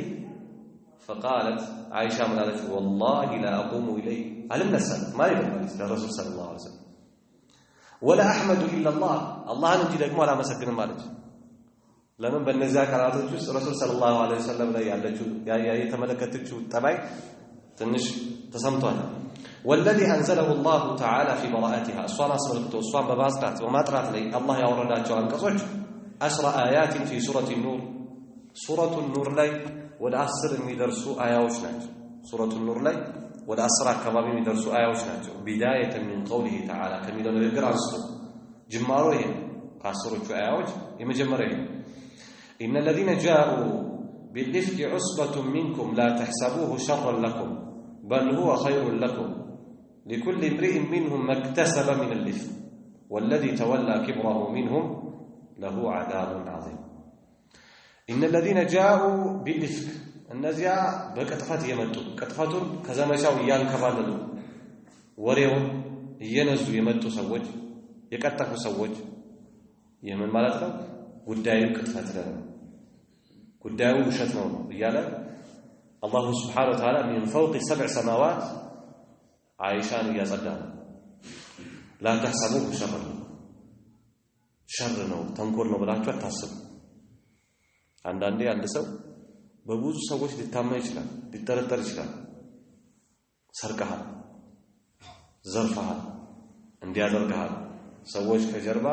فقالت عائشه من قالت والله لا اقوم اليه علم نسال ما يبقى الرسول صلى الله عليه وسلم ولا احمد الا الله እንጂ ደግሞ አላመሰግንም ማለት ለምን በእነዚያ ቃላቶች ውስጥ ረሱል ሰለላሁ ዐለይሂ ወሰለም ላይ ያለችው የተመለከተችው ጠባይ ትንሽ ተሰምቷል والذي انزله الله تعالى في براءتها اصلا اسملكتو اصلا بباسطات وماطرات لي الله ያወረዳቸው አንቀጾች 10 آيات في سورة النور ላይ ወደ 10 የሚደርሱ አያዎች ናቸው سورة النور ላይ ወደ 10 አካባቢ የሚደርሱ አያዎች ናቸው بداية من قوله تعالى ከሚለው ንግግር አንስቶ ጅማሮ ይሄ ከአስሮቹ አያዎች የመጀመሪያው إن الذين جاءوا بالإفك عصبة منكم لا تحسبوه شرا لكم بل هو خير لكم لكل امرئ منهم ما اكتسب من الإثم والذي تولى كبره منهم له عذاب عظيم إن الذين جاءوا بالإفك النزيع بكتفات يمتوا كتفاتهم كذا ما شاءوا ينكبالوا وريهم ينزوا يمتوا سوج يكتفوا سوج يمن مالتنا ጉዳዩ ክትፈት ነው ጉዳዩ ውሸት ነው ይያለ አላህ Subhanahu Wa Ta'ala من فوق 7 سماوات عائشان ያጸዳ لا تحسبوه شرا شر ነው ተንኮል ነው ብላችሁ አታስቡ አንዳንዴ አንድ ሰው በብዙ ሰዎች ሊታማ ይችላል ሊጠረጠር ይችላል ሰርቀሃል ዘርፈሃል እንዲያደርጋል ሰዎች ከጀርባ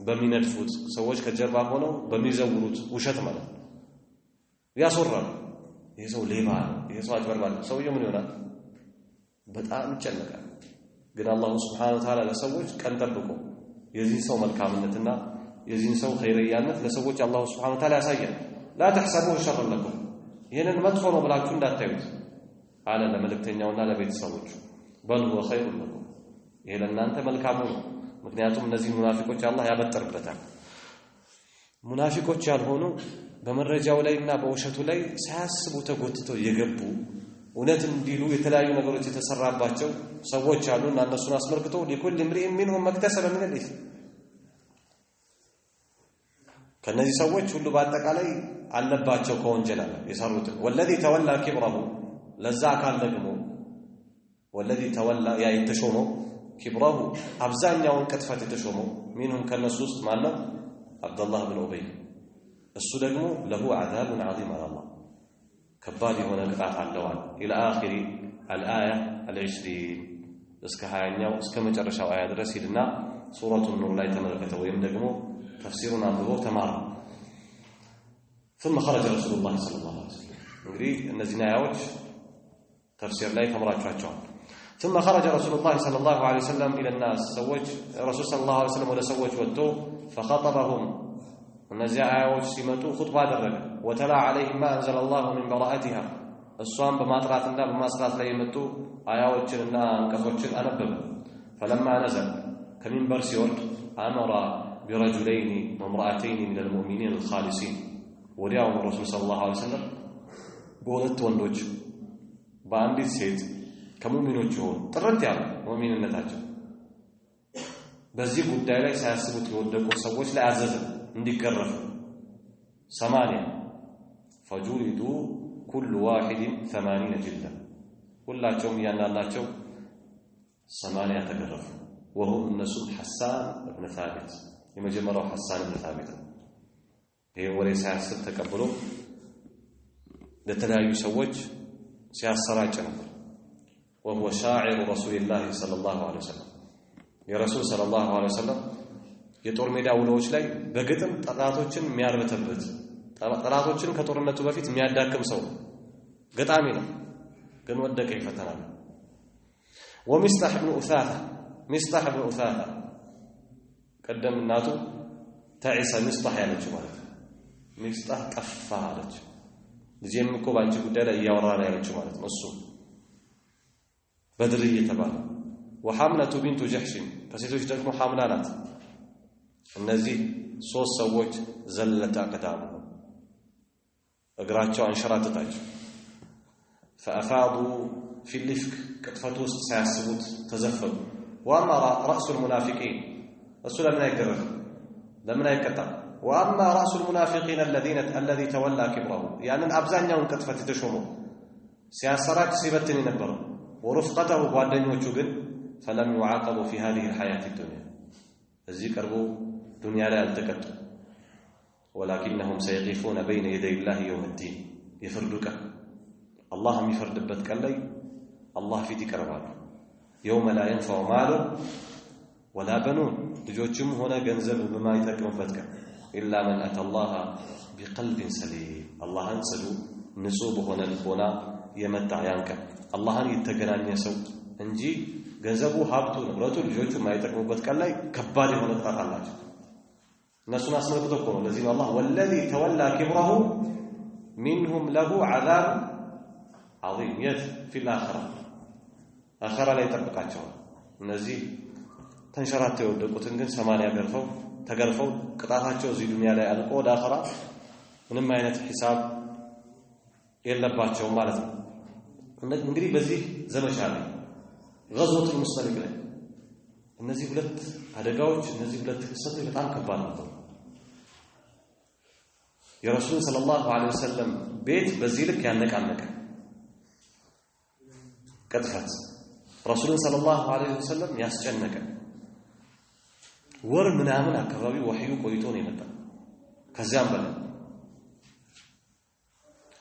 በሚነድፉት ሰዎች ከጀርባ ሆነው በሚዘውሩት ውሸት ማለት ያስወራል ይሄ ሰው ሌባ ይሄ ሰው አጭበርባሪ ሰውየው ምን ይሆናል በጣም ይጨነቃል ግን አላህ Subhanahu Wa Ta'ala ለሰዎች ቀን ጠብቆ የዚህ ሰው መልካምነትና የዚህ ሰው ኸይርያነት ለሰዎች አላህ Subhanahu Wa Ta'ala ያሳያል لا تحسبوه شرا لكم ይሄንን መጥፎ ነው ብላችሁ እንዳታዩት አለ ለመልእክተኛውና ለቤተሰቦቹ بل هو خير لكم ይሄ ለእናንተ መልካም ነው ምክንያቱም እነዚህ ሙናፊቆች አላህ ያበጠርበታል ሙናፊቆች ያልሆኑ በመረጃው ላይና በውሸቱ ላይ ሳያስቡ ተጎትተው የገቡ እውነት እንዲሉ የተለያዩ ነገሮች የተሰራባቸው ሰዎች አሉና እነሱን አስመልክቶ لكل امرئ منهم مكتسب من الاثم ከነዚህ ሰዎች ሁሉ በአጠቃላይ አለባቸው ከወንጀል የሰሩት والذي تولى كبره ለዛ አካል ደግሞ والذي تولى ያ የተሾመው كبره አብዛኛውን ቅጥፈት የተሾመው منهم ከነሱ ውስጥ ማለት عبد الله بن ابي እሱ ደግሞ له عذاب عظيم على الله ከባድ የሆነ ቅጣት አለው الى اخر الايه ال20 እስከ 20ኛው እስከ መጨረሻው አያ ድረስ ሄድና ሱረቱ ኑር ላይ ተመለከተው ወይም ደግሞ ተፍሲሩን አንብቦ ተማሩ ثم خرج رسول الله صلى الله عليه وسلم እንግዲህ እነዚህ አያዎች ተፍሲር ላይ ተመራጫቸዋል ثم خرج رسول الله صلى الله عليه وسلم الى الناس سوج رسول صلى الله عليه وسلم ولا سوج وتو فخطبهم እነዚህ አያዎች ሲመጡ ኹጥባ አደረገ وتلا عليهم ما انزل الله من براءتها እሷን በማጥራትና በማስራት ላይ የመጡ አያዎችንና አንቀጾችን አነበበ فلما نزل ከሚንበር ሲወርድ امر برجلين وامرأتين من المؤمنين الخالصين ወዲያው ረሱል ሰለላሁ ዐለይሂ ወሰለም በሁለት ወንዶች በአንዲት ሴት ከሙእሚኖች ሆኑ ጥርት ያለ ሙእሚንነታቸው በዚህ ጉዳይ ላይ ሳያስቡት የወደቁ ሰዎች ላይ አዘዘ እንዲገረፉ 8 فجلدوا كل واحد 80 جلدة ሁላቸውም ያናላቸው 80 ተገረፉ وهم الناس حسان ابن ثابت የመጀመሪያው ሐሳን ibn ثابت ይሄ ወሬ ሳያስብ ተቀብሎ ለተለያዩ ሰዎች ሲያሰራጭ ነበር وهو شاعر رسول الله صلى الله عليه وسلم يا رسول صلى الله عليه وسلم የጦር ሜዳ ውሎች ላይ በግጥም ጠላቶችን የሚያርበተበት ጠላቶችን ከጦርነቱ በፊት የሚያዳክም ሰው ገጣሚ ነው ግን ወደቀ ይፈተናል ومصطح بن أثاثة ቀደም እናቱ تعس مصطح ያለች ማለት مصطح ጠፋ አለች ልጄም እኮ ባንቺ ጉዳይ ላይ ያወራራ ያለች ማለት ነው እሱ بدر የተባለ وحملة بنت جحش ከሴቶች ደግሞ ሐምላ ናት እነዚህ ሶስት ሰዎች ዘለታ ቀዳሙ እግራቸው አንሸራተታቸው فأفاضوا في الإفك كتفتوا سياسبوت تزفوا وأما رأس المنافقين الرسول لم يقرر لم يقطع وأما رأس المنافقين الذي تولى كبره يعني الأبزان يوم كتفت تشوموا سياسرات سيبتني نبره ورفقته بعدين وجوجل فلم يعاقبوا في هذه الحياة الدنيا الذكر دنيا لا التقطوا ولكنهم سيقفون بين يدي الله يوم الدين يفردك الله يفردبت كلي الله في تكربال يوم لا ينفع مال ولا بنون ልጆችም ሆነ ገንዘብ በማይጠቅምበት ቀን إلا من أتى الله بقلب سليم اللهን ጽዱ ንጹህ በሆነ ልቦና የመጣ ያንቀ አላህን የተገናኘ ሰው እንጂ ገንዘቡ ሀብቱ ንብረቱ ልጆቹ የማይጠቅሙበት ቀን ላይ ከባድ የሆነ ቅጣት አላቸው እነሱን አስመልክቶ እኮ ነው ለዚህ አላህ والذي تولى كبره منهم له عذاب عظيم يد في الآخرة آخرة لا يطبقاتهم እነዚህ ተንሸራተው የወደቁትን ግን 80 ተገርፈው ቅጣታቸው እዚህ ዱንያ ላይ አልቆ ወደ አኺራ ምንም አይነት ሂሳብ የለባቸውም ማለት ነው እንግዲህ በዚህ ዘመቻ ላይ غزوة المستلق ላይ እነዚህ ሁለት አደጋዎች እነዚህ ሁለት ክስተቶች በጣም ከባድ ናቸው የረሱል ሰለላሁ ዐለይሂ ወሰለም ቤት በዚህ ልክ ያነቃነቀ ቅጥፈት ረሱልን ሰለላሁ ዐለይሂ ወሰለም ያስጨነቀ ወር ምናምን አካባቢ ወህዩ ቆይቶ ነው የመጣው። ከዚያም በላይ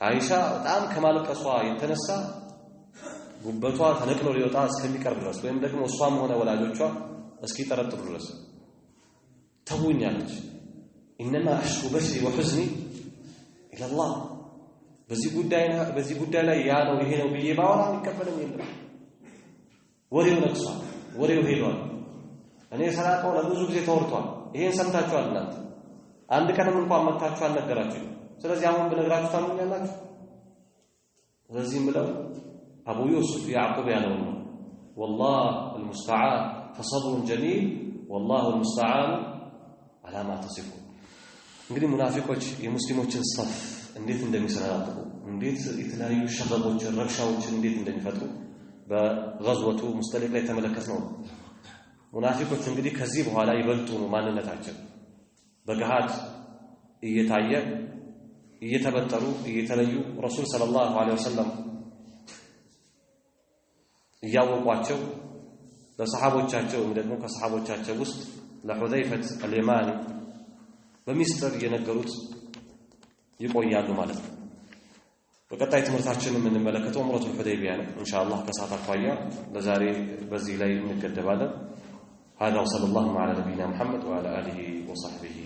አይሻ በጣም ከማለቀሷ የተነሳ ጉበቷ ተነቅሎ ሊወጣ እስከሚቀርብ ድረስ ወይም ደግሞ እሷም ሆነ ወላጆቿ እስኪጠረጥሩ ድረስ ተውኛለች። ኢነማ አሽኩ በስሪ ወሁዝኒ ኢለላህ በዚህ ጉዳይ ላይ ያ ነው ይሄ ነው ብዬ ባወራ የሚቀበለኝ የለም። ወሬው ነቅሷል፣ ወሬው ሄዷል። እኔ ሰላቀው ለብዙ ጊዜ ተወርቷል። ይሄን ሰምታችኋል እናንተ አንድ ቀንም እንኳን መታችሁ አልነገራችሁም። ስለዚህ አሁን ብነግራችሁ ታምኛላችሁ? ስለዚህም ብለው አቡ ዩሱፍ ያዕቁብ ያለው ነው والله المستعان فصبر جميل والله المستعان على ما تصفون። እንግዲህ ሙናፊቆች የሙስሊሞችን ሰፍ እንዴት እንደሚሰናጠቁ እንዴት የተለያዩ ሸገቦችን ረብሻዎችን እንዴት እንደሚፈጥሩ በغزوቱ ሙስጠሊቅ ላይ ተመለከትነው። ሙናፊቆች እንግዲህ ከዚህ በኋላ ይበልጡ ነው ማንነታቸው በገሃድ እየታየ እየተበጠሩ እየተለዩ ረሱል ሰለላሁ ዐለይሂ ወሰለም እያወቋቸው ለሰሃቦቻቸው ደግሞ ከሰሃቦቻቸው ውስጥ ለሁዘይፈት አልየማኒ በሚስጥር እየነገሩት ይቆያሉ ማለት ነው። በቀጣይ ትምህርታችን የምንመለከተው ዑምረቱል ሁደይቢያ ነው ኢንሻአላህ። ከሰዓት አኳያ ለዛሬ በዚህ ላይ እንገደባለን። هذا وصلى الله على نبينا محمد وعلى آله وصحبه